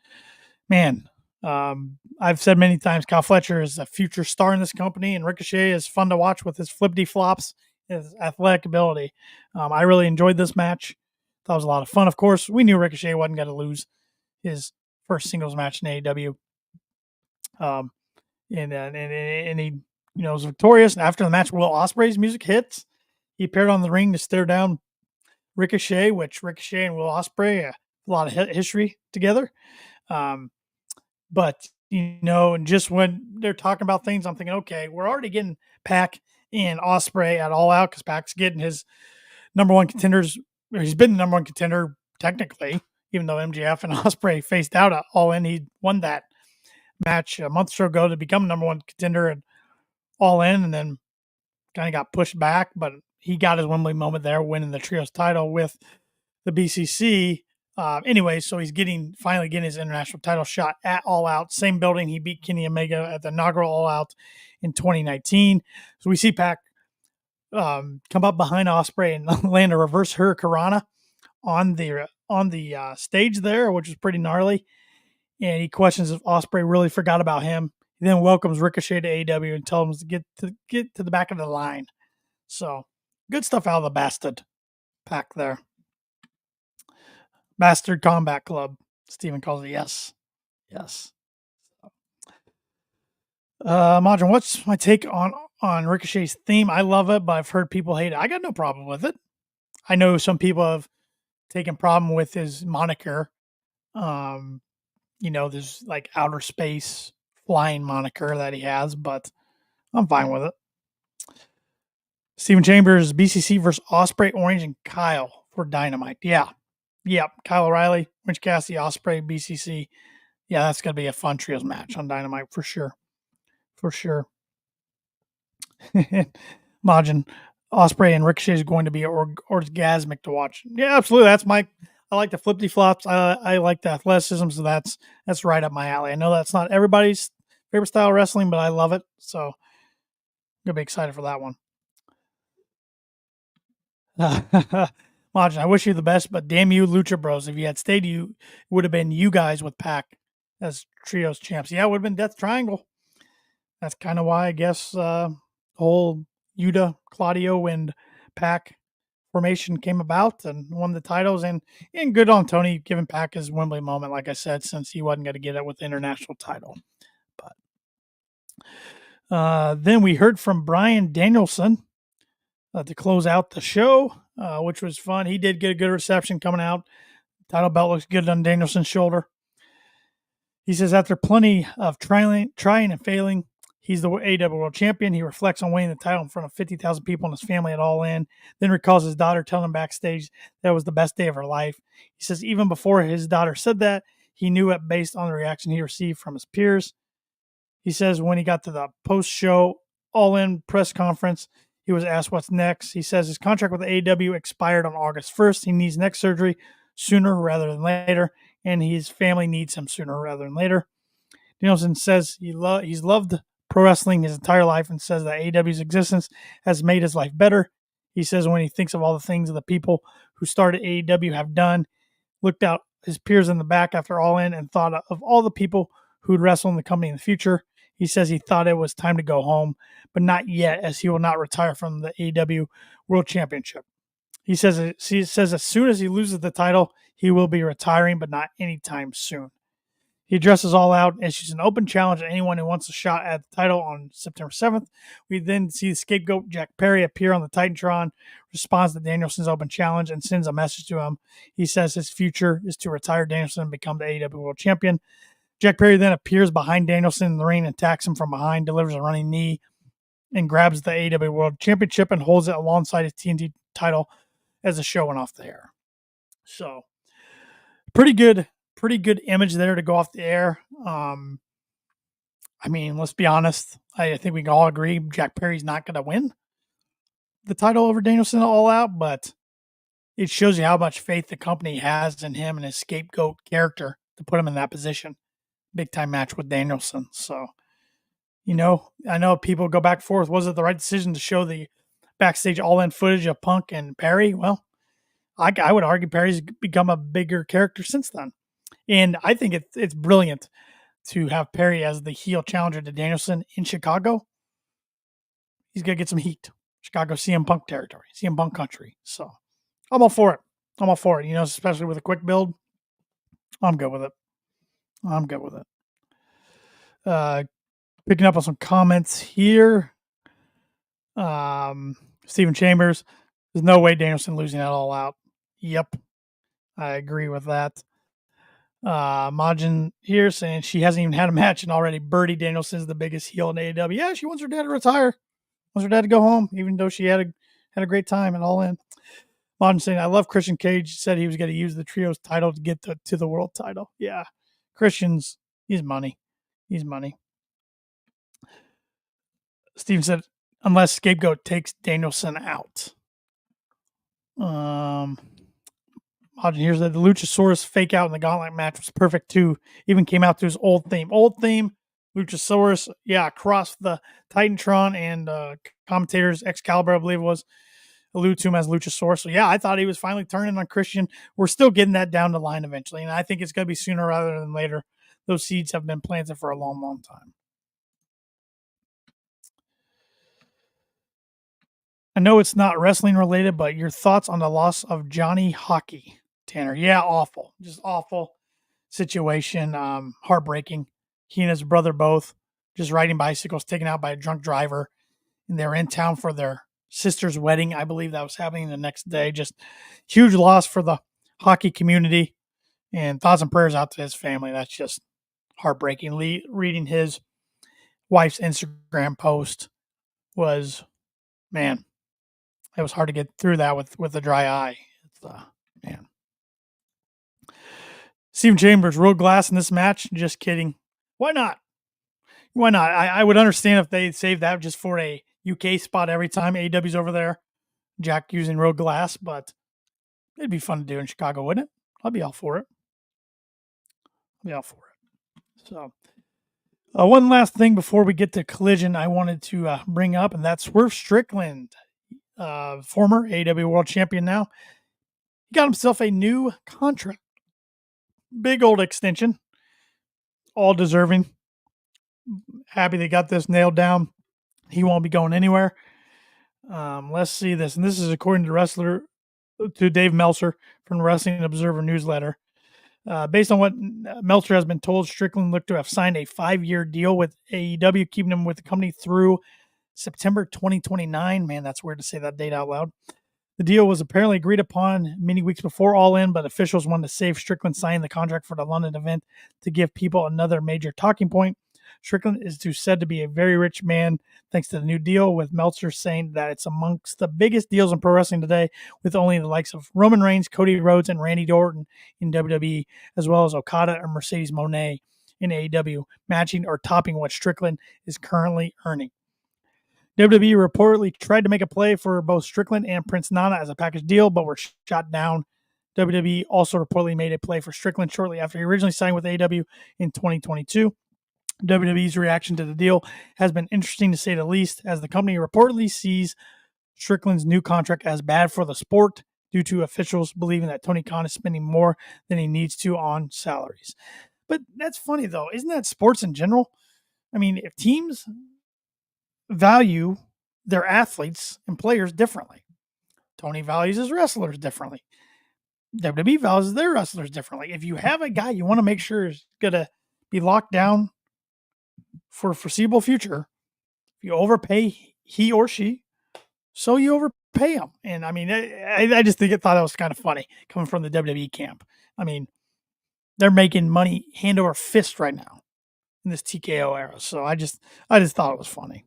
man, I've said many times, Kyle Fletcher is a future star in this company, and Ricochet is fun to watch with his flippity flops, his athletic ability. I really enjoyed this match. Thought it was a lot of fun. Of course, we knew Ricochet wasn't going to lose his first singles match in AEW. And he, was victorious. And after the match, Will Ospreay's music hits. He appeared on the ring to stare down Ricochet, which Ricochet and Will Ospreay, a lot of history together. But, and just when they're talking about things, I'm thinking, okay, we're already getting Pac and Ospreay at All Out because Pac's getting his number one contenders. He's been the number one contender technically, even though MJF and Ospreay faced out at All In. He won that match a month or so ago to become number one contender at All In, and then kind of got pushed back. But he got his Wembley moment there, winning the trios title with the BCC. Anyway, so he's finally getting his international title shot at All Out. Same building he beat Kenny Omega at the inaugural All Out in 2019. So we see Pac come up behind Ospreay and land a reverse hurricanrana on the stage there, which is pretty gnarly. And he questions if Ospreay really forgot about him. He then welcomes Ricochet to AEW and tells him to get to the back of the line. So good stuff out of the Bastard Pac there. Bastard Combat Club, Steven calls it. Yes. Majin, what's my take on Ricochet's theme? I love it, but I've heard people hate it. I got no problem with it. I know some people have taken problem with his moniker. There's like outer space flying moniker that he has, but I'm fine with it. Steven Chambers, BCC versus Ospreay, Orange, and Kyle for Dynamite. Yeah. Yep. Kyle O'Reilly, Orange Cassidy, Ospreay, BCC. Yeah, that's going to be a fun trios match on Dynamite for sure. Majin, Ospreay and Ricochet is going to be orgasmic to watch. Yeah, absolutely. I like the flippy flops. I like the athleticism, so that's right up my alley. I know that's not everybody's favorite style of wrestling, but I love it. So I'm gonna be excited for that one. Majin, I wish you the best, but damn you, Lucha Bros. If you had stayed, it would have been you guys with Pac as trios champs. Yeah, it would have been Death Triangle. That's kind of why I guess whole Yuta, Claudio, and Pac formation came about and won the titles. And good on Tony giving Pac his Wembley moment, like I said, since he wasn't going to get it with the international title. But then we heard from Bryan Danielson to close out the show, which was fun. He did get a good reception coming out. Title belt looks good on Danielson's shoulder. He says after plenty of trying and failing, he's the AEW World Champion. He reflects on winning the title in front of 50,000 people and his family at All In. Then recalls his daughter telling him backstage that was the best day of her life. He says even before his daughter said that, he knew it based on the reaction he received from his peers. He says when he got to the post-show All In press conference, he was asked what's next. He says his contract with AEW expired on August 1st. He needs neck surgery sooner rather than later, and his family needs him sooner rather than later. Danielson says he's loved pro wrestling his entire life and says that AEW's existence has made his life better. He says when he thinks of all the things the people who started AEW have done, looked out his peers in the back after All In and thought of all the people who'd wrestle in the company in the future. He says he thought it was time to go home, but not yet, as he will not retire from the AEW World Championship. He says as soon as he loses the title, he will be retiring, but not anytime soon. He addresses All Out, issues an open challenge to anyone who wants a shot at the title on September 7th. We then see the scapegoat Jack Perry appear on the Titantron, responds to Danielson's open challenge, and sends a message to him. He says his future is to retire Danielson and become the AEW World Champion. Jack Perry then appears behind Danielson in the ring and attacks him from behind, delivers a running knee, and grabs the AEW World Championship and holds it alongside his TNT title as the show went off the air. So, pretty good image there to go off the air. Let's be honest. I think we can all agree Jack Perry's not going to win the title over Danielson All Out, but it shows you how much faith the company has in him and his scapegoat character to put him in that position. Big time match with Danielson. So, I know people go back and forth. Was it the right decision to show the backstage All In footage of Punk and Perry? Well, I would argue Perry's become a bigger character since then. And I think it's brilliant to have Perry as the heel challenger to Danielson in Chicago. He's going to get some heat. Chicago CM Punk territory, CM Punk country. So I'm all for it. Especially with a quick build. I'm good with it. Picking up on some comments here. Steven Chambers. There's no way Danielson losing that All Out. Yep. I agree with that. Majin here saying she hasn't even had a match and already Birdie Danielson's the biggest heel in AEW. Yeah, she wants her dad to retire. Wants her dad to go home, even though she had a great time and All In. Modern saying, I love Christian Cage. Said he was going to use the trios title to get to the world title. Yeah. Christian's, he's money. He's money. Steven said, unless Scapegoat takes Danielson out. Here's the Luchasaurus fake out in the gauntlet match was perfect too. Even came out to his old theme. Old theme, Luchasaurus, yeah, across the Titantron and commentators, Excalibur, I believe it was, allude to him as Luchasaurus. So yeah, I thought he was finally turning on Christian. We're still getting that down the line eventually, and I think it's going to be sooner rather than later. Those seeds have been planted for a long, long time. I know it's not wrestling related, but your thoughts on the loss of Johnny Hockey, Tanner? Yeah, awful. Just awful situation. Heartbreaking. He and his brother both just riding bicycles, taken out by a drunk driver. And they were in town for their sister's wedding. I believe that was happening the next day. Just huge loss for the hockey community. And thoughts and prayers out to his family. That's just heartbreaking. Reading his wife's Instagram post was, man, it was hard to get through that with a dry eye. It's man. Steven Chambers, Road Glass in this match. Just kidding. Why not? Why not? I would understand if they saved that just for a UK spot every time AEW's over there. Jack using Road Glass, but it'd be fun to do in Chicago, wouldn't it? I'd be all for it. So, one last thing before we get to Collision, I wanted to bring up, and that's Swerve Strickland, former AEW World Champion now. He got himself a new contract. Big old extension. All deserving. Happy they got this nailed down. He won't be going anywhere. Let's see this. And this is according to Dave Meltzer from the Wrestling Observer newsletter. Based on what Meltzer has been told, Strickland looked to have signed a 5-year deal with AEW, keeping him with the company through September 2029. Man, that's weird to say that date out loud. The deal was apparently agreed upon many weeks before All In, but officials wanted to save Strickland signing the contract for the London event to give people another major talking point. Strickland is said to be a very rich man thanks to the new deal, with Meltzer saying that it's amongst the biggest deals in pro wrestling today, with only the likes of Roman Reigns, Cody Rhodes, and Randy Orton in WWE, as well as Okada and Mercedes Moné in AEW, matching or topping what Strickland is currently earning. WWE reportedly tried to make a play for both Strickland and Prince Nana as a package deal, but were shot down. WWE also reportedly made a play for Strickland shortly after he originally signed with AEW in 2022. WWE's reaction to the deal has been interesting to say the least, as the company reportedly sees Strickland's new contract as bad for the sport due to officials believing that Tony Khan is spending more than he needs to on salaries. But that's funny, though. Isn't that sports in general? I mean, if teams value their athletes and players differently, Tony values his wrestlers differently. WWE values their wrestlers differently. If you have a guy you want to make sure is going to be locked down for a foreseeable future, if you overpay he or she, so you overpay him. And I mean, I just thought that was kind of funny coming from the WWE camp. I mean, they're making money hand over fist right now in this TKO era. So I just thought it was funny.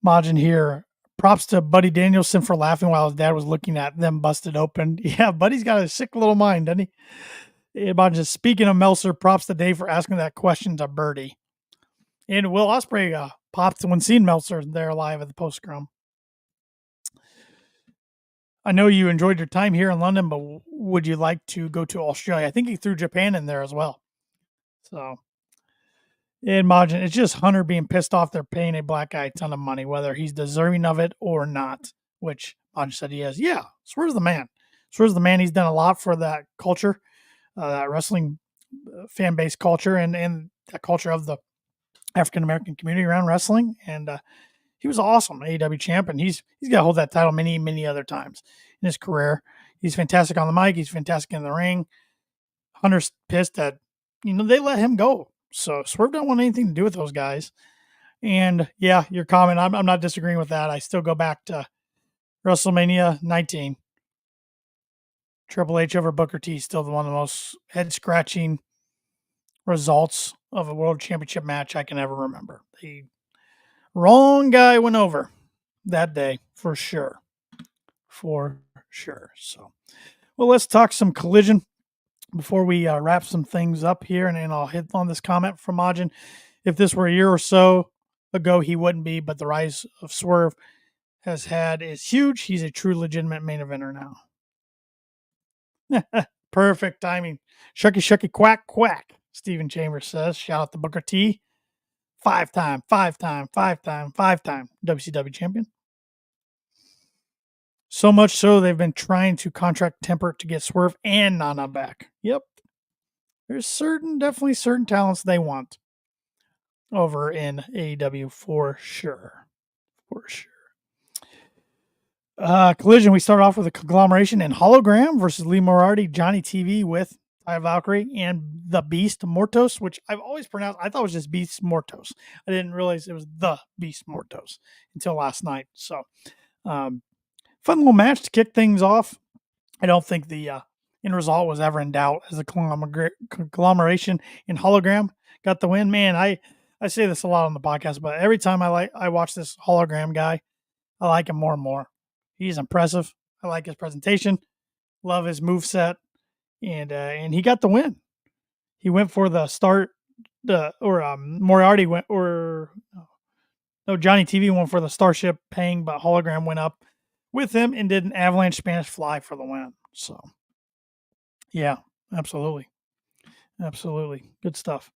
Majin here. Props to Buddy Danielson for laughing while his dad was looking at them busted open. Yeah, Buddy's got a sick little mind, doesn't he? Majin, speaking of Meltzer, props to Dave for asking that question to Birdie. And Will Ospreay popped when seeing Meltzer there live at the post scrum. I know you enjoyed your time here in London, but would you like to go to Australia? I think he threw Japan in there as well. So, and Majin, it's just Hunter being pissed off they're paying a black guy a ton of money, whether he's deserving of it or not, which Majin said he is. Yeah, Swerve's the man. Swerve's the man. He's done a lot for that culture, that wrestling fan base culture, and that culture of the African-American community around wrestling. And he was awesome AEW champ, and he's got to hold that title many, many other times in his career. He's fantastic on the mic. He's fantastic in the ring. Hunter's pissed that, they let him go. So Swerve don't want anything to do with those guys. And yeah, your comment, I'm not disagreeing with that. I still go back to WrestleMania 19. Triple H over Booker T, still one of the most head-scratching results of a world championship match I can ever remember. They Wrong guy went over that day for sure. For sure. So, well, let's talk some Collision before we wrap some things up here. And then I'll hit on this comment from Majin. If this were a year or so ago, he wouldn't be, but the rise of Swerve has had is huge. He's a true legitimate main eventer now. Perfect timing. Shucky, shucky, quack, quack. Stephen Chambers says, shout out to Booker T. Five-time WCW champion. So much so they've been trying to contract Temper to get Swerve and Nana back. Yep. There's definitely certain talents they want over in AEW for sure. For sure. Collision, we start off with a conglomeration in Hologram versus Lee Moriarty, Johnny TV with Ty Valkyrie, and the Beast Mortos, which I've always pronounced, I thought it was just Beast Mortos. I didn't realize it was the Beast Mortos until last night. So, fun little match to kick things off. I don't think the end result was ever in doubt as a conglomeration in Hologram got the win. Man, I say this a lot on the podcast, but every time I watch this Hologram guy, I like him more and more. He's impressive. I like his presentation. Love his moveset. And he got the win. He went for the start, Moriarty went, Johnny TV went for the Starship Pang, but Hologram went up with him and did an Avalanche Spanish Fly for the win. So, yeah, absolutely. Absolutely. Good stuff.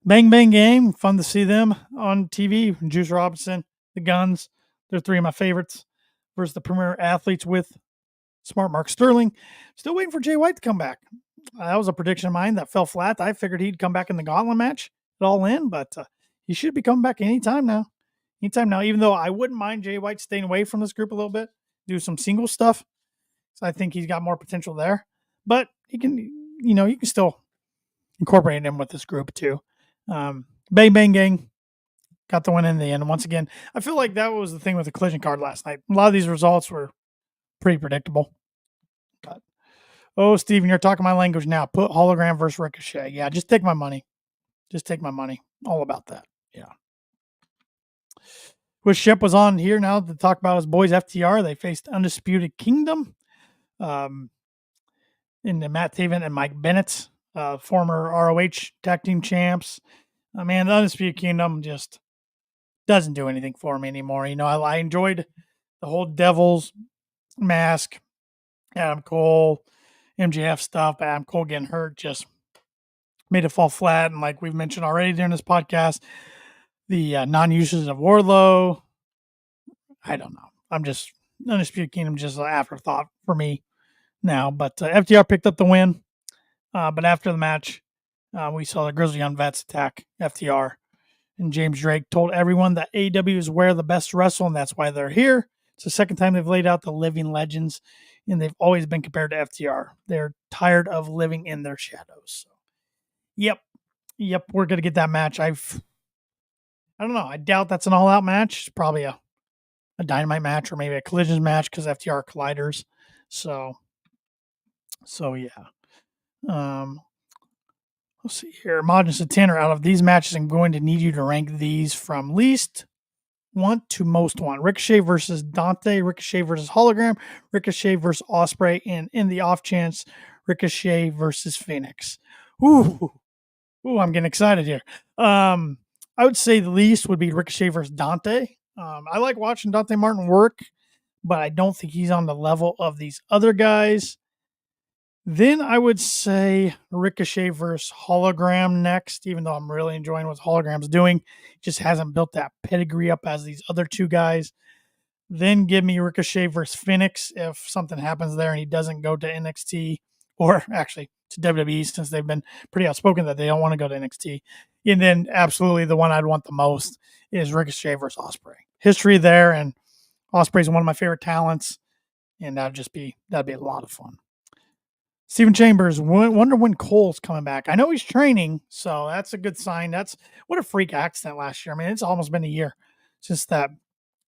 Bang Bang Gang. Fun to see them on TV. Juice Robinson, the Guns. They're three of my favorites. Versus the Premier Athletes with Smart Mark Sterling. Still waiting for Jay White to come back. That was a prediction of mine that fell flat. I figured he'd come back in the Gauntlet match at All In, but he should be coming back anytime now. Even though I wouldn't mind Jay White staying away from this group a little bit, do some single stuff. So I think he's got more potential there. But he can, you can still incorporate him with this group too. Bang Bang Gang got the win in the end. Once again, I feel like that was the thing with the Collision card last night. A lot of these results were pretty predictable. But, Steven, you're talking my language now. Put Hologram versus Ricochet. Yeah, just take my money. All about that. Yeah. Wish Shep was on here now to talk about his boys FTR. They faced Undisputed Kingdom in the Matt Taven and Mike Bennett, former ROH tag team champs. Man, the Undisputed Kingdom just doesn't do anything for me anymore. I enjoyed the whole Devil's Mask, Adam Cole, MJF stuff, but Adam Cole getting hurt just made it fall flat. And like we've mentioned already during this podcast, the non-usage of Wardlow, I don't know. I'm just, Undisputed Kingdom just an afterthought for me now. But FTR picked up the win. But after the match, we saw the Grizzly Young Vets attack FTR. And James Drake told everyone that AEW is where the best wrestle, and that's why they're here. It's the second time they've laid out the living legends, and they've always been compared to FTR. They're tired of living in their shadows. So, yep, we're going to get that match. I don't know. I doubt that's an all-out match. It's probably a Dynamite match or maybe a Collision match because FTR colliders. So yeah. Let's see here. Majin Satana, out of these matches, I'm going to need you to rank these from least want to most want. Ricochet versus Dante, Ricochet versus Hologram, Ricochet versus Ospreay, and in the off chance, Ricochet versus Phoenix. Ooh, I'm getting excited here. I would say the least would be Ricochet versus Dante. I like watching Dante Martin work, but I don't think he's on the level of these other guys. Then I would say Ricochet versus Hologram next, even though I'm really enjoying what Hologram's doing. He just hasn't built that pedigree up as these other two guys. Then give me Ricochet versus Phoenix if something happens there and he doesn't go to NXT, or actually to WWE, since they've been pretty outspoken that they don't want to go to NXT. And then absolutely the one I'd want the most is Ricochet versus Ospreay. History there, and Ospreay's one of my favorite talents, and that'd be a lot of fun. Stephen Chambers, wonder when Cole's coming back. I know he's training, so that's a good sign. What a freak accident last year. I mean, it's almost been a year since that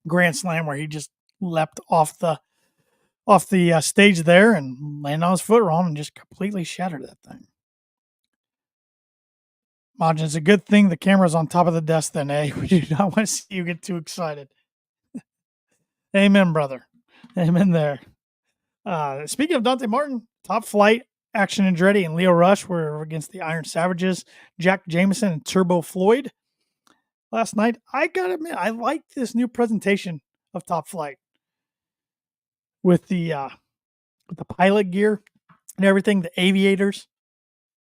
Grand Slam where he just leapt off the stage there and landed on his foot wrong and just completely shattered that thing. Majin, it's a good thing the camera's on top of the desk then, eh? We do not want to see you get too excited. Amen, brother. Amen there. Speaking of Dante Martin, Top Flight, Action Andretti, and Leo Rush were against the Iron Savages, Jack Jameson and Turbo Floyd. Last night, I gotta admit, I like this new presentation of Top Flight with the pilot gear and everything. The aviators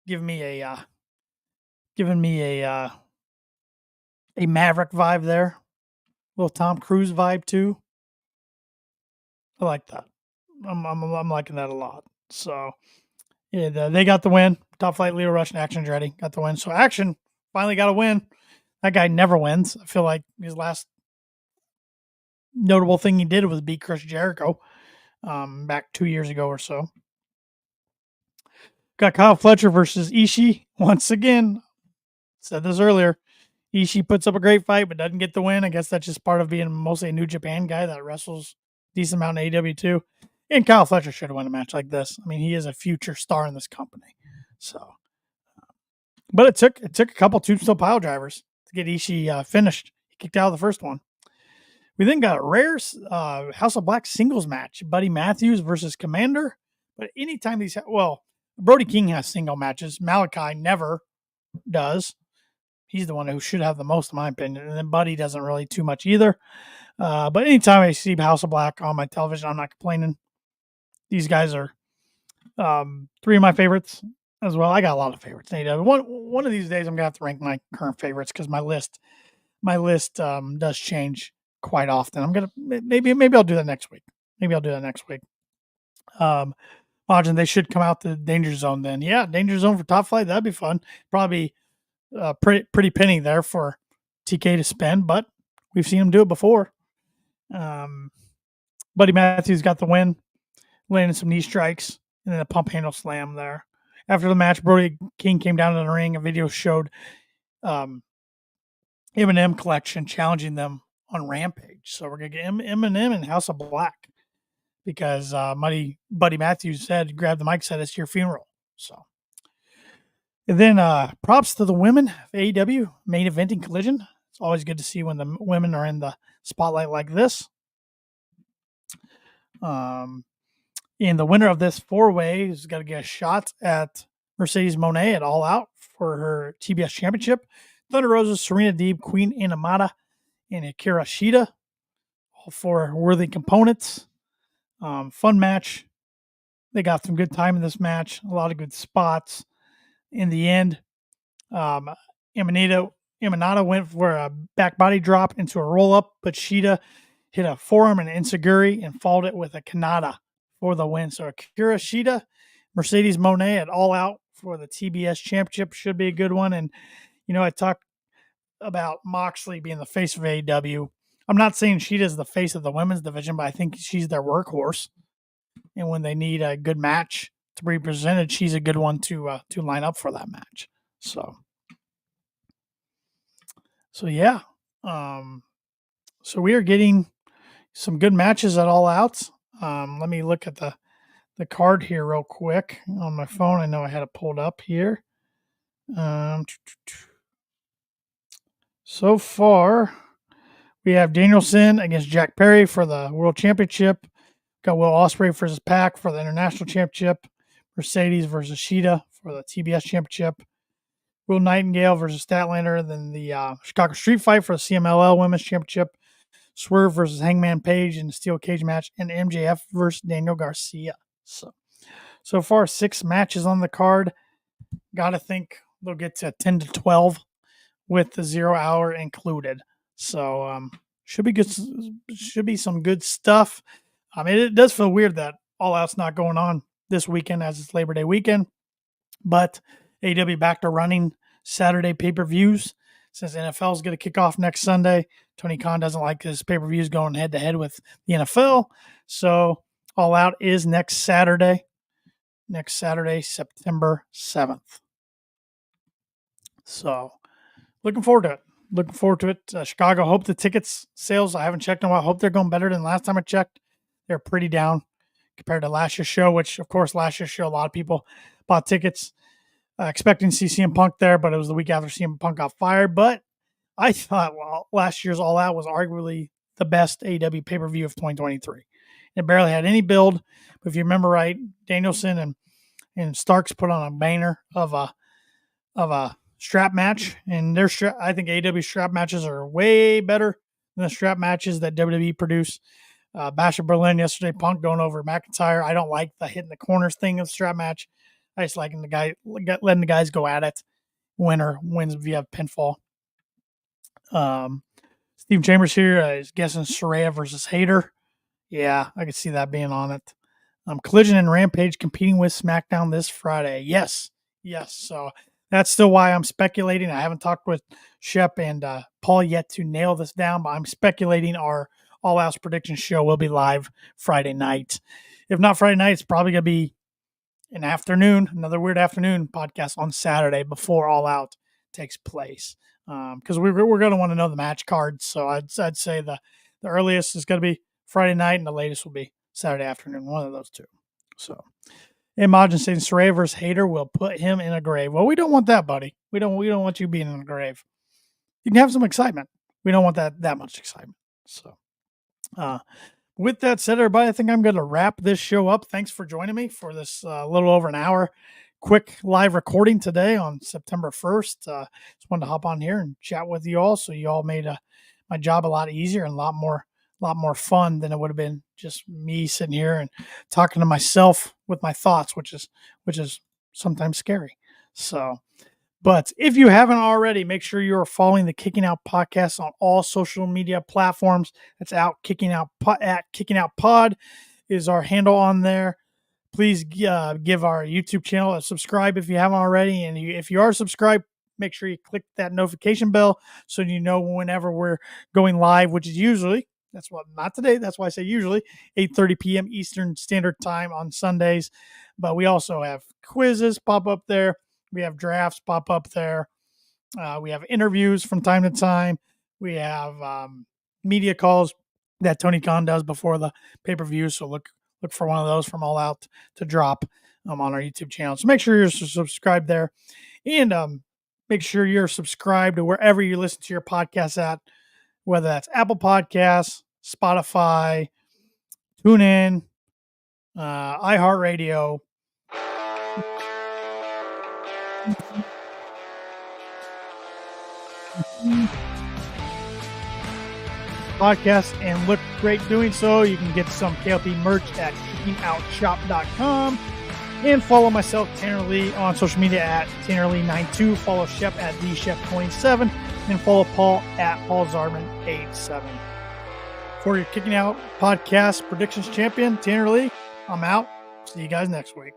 giving me a Maverick vibe there, little Tom Cruise vibe too. I like that. I'm liking that a lot. So yeah, they got the win. Top Flight, Leo Rush, and Action Andretti got the win. So Action finally got a win. That guy never wins. I feel like his last notable thing he did was beat Chris Jericho back 2 years ago or so. Got Kyle Fletcher versus Ishii. Once again, said this earlier, Ishii puts up a great fight but doesn't get the win. I guess that's just part of being mostly a New Japan guy that wrestles a decent amount in AEW too. And Kyle Fletcher should have won a match like this. I mean, he is a future star in this company. So, but it took a couple tombstone pile drivers to get Ishii finished. He kicked out of the first one. We then got a rare House of Black singles match: Buddy Matthews versus Commander. But anytime these, Brody King has single matches. Malachi never does. He's the one who should have the most, in my opinion. And then Buddy doesn't really too much either. But anytime I see House of Black on my television, I'm not complaining. These guys are three of my favorites as well. I got a lot of favorites. One of these days, I'm gonna have to rank my current favorites because my list does change quite often. I'm gonna maybe I'll do that next week. Imagine they should come out the Danger Zone then. Yeah, Danger Zone for Top Flight, that'd be fun. Probably pretty penny there for TK to spend, but we've seen him do it before. Buddy Matthews got the win, landing some knee strikes, and then a pump handle slam there. After the match, Brody King came down to the ring. A video showed Eminem Collection challenging them on Rampage. So we're going to get Eminem and House of Black because Buddy Matthews said, grab the mic, said it's your funeral. So, and then props to the women of AEW main eventing Collision. It's always good to see when the women are in the spotlight like this. And the winner of this four-way is going to get a shot at Mercedes Moné at All Out for her TBS Championship. Thunder Rosa, Serena Deeb, Queen Inamata, and Akira Shida. All four worthy components. Fun match. They got some good time in this match. A lot of good spots. In the end, Imanata went for a back body drop into a roll-up, but Shida hit a forearm and enziguri and followed it with a Kanata for the win. So Akira Shida, Mercedes Moné at All Out for the TBS Championship should be a good one. And, I talked about Moxley being the face of AEW. I'm not saying Shida's the face of the women's division, but I think she's their workhorse. And when they need a good match to be presented, she's a good one to line up for that match. So yeah. So we are getting some good matches at All Out. Let me look at the card here real quick on my phone. I know I had it pulled up here. So far, we have Danielson against Jack Perry for the World Championship. Got Will Ospreay versus Pac for the International Championship. Mercedes versus Shida for the TBS Championship. Will Nightingale versus Statlander. Then the Chicago Street Fight for the CMLL Women's Championship. Swerve versus Hangman Page in the steel cage match. And MJF versus Daniel Garcia. So far, 6 matches on the card. Got to think they'll get to 10 to 12 with the 0 hour included. So should be good. Should be some good stuff. It does feel weird that All Out's not going on this weekend as it's Labor Day weekend, but AEW back to running Saturday pay-per-views since NFL is going to kick off next Sunday. Tony Khan doesn't like his pay-per-views going head-to-head with the NFL, so All Out is next Saturday, September 7th. So looking forward to it. Chicago, hope the tickets sales, I haven't checked in a while. Hope they're going better than last time I checked. They're pretty down compared to last year's show, which, of course, last year's show, a lot of people bought tickets. expecting to see CM Punk there, but it was the week after CM Punk got fired. But I thought, last year's All Out was arguably the best AEW pay-per-view of 2023. It barely had any build, but if you remember right, Danielson and Starks put on a banger of a strap match, and I think AEW strap matches are way better than the strap matches that WWE produce. Bash of Berlin yesterday, Punk going over McIntyre. I don't like the hitting the corners thing of the strap match. I just like letting the guys go at it. Winner wins via pinfall. Steve Chambers here is guessing Saraya versus Hayter. Yeah, I could see that being on it. Collision and Rampage competing with SmackDown this Friday. Yes. So that's still why I'm speculating. I haven't talked with Shep and Paul yet to nail this down, but I'm speculating our All Out's prediction show will be live Friday night. If not Friday night, it's probably going to be an afternoon, another weird afternoon podcast on Saturday before All Out takes place. Because we're going to want to know the match cards. So I'd say the earliest is going to be Friday night and the latest will be Saturday afternoon, one of those two. So Imagine saying Saraya versus Hayter will put him in a grave. Well, we don't want that, buddy. We don't want you being in a grave. You can have some excitement. We don't want that much excitement. So with that said, everybody, I think I'm going to wrap this show up. Thanks for joining me for this little over an hour quick live recording today on September 1st. Just wanted to hop on here and chat with you all. So you all made my job a lot easier and a lot more fun than it would have been just me sitting here and talking to myself with my thoughts, which is sometimes scary. So, but if you haven't already, make sure you are following the Kicking Out Podcast on all social media platforms. That's at Kicking Out Pod is our handle on there. Please give our YouTube channel a subscribe if you haven't already. And if you are subscribed, make sure you click that notification bell so you know whenever we're going live, which is usually, not today. That's why I say usually 8:30 p.m. Eastern Standard Time on Sundays. But we also have quizzes pop up there. We have drafts pop up there. We have interviews from time to time. We have media calls that Tony Khan does before the pay-per-view. So look for one of those from All Out to drop on our YouTube channel. So make sure you're subscribed there. And make sure you're subscribed to wherever you listen to your podcasts at, whether that's Apple Podcasts, Spotify, TuneIn, iHeartRadio. Podcast and look great doing so. You can get some KLP merch at kickingoutshop.com and follow myself, Tanner Lee, on social media at TannerLee92. Follow Shep at TheShep27 and follow Paul at PaulZarman87. For your Kicking Out Podcast predictions champion, Tanner Lee, I'm out. See you guys next week.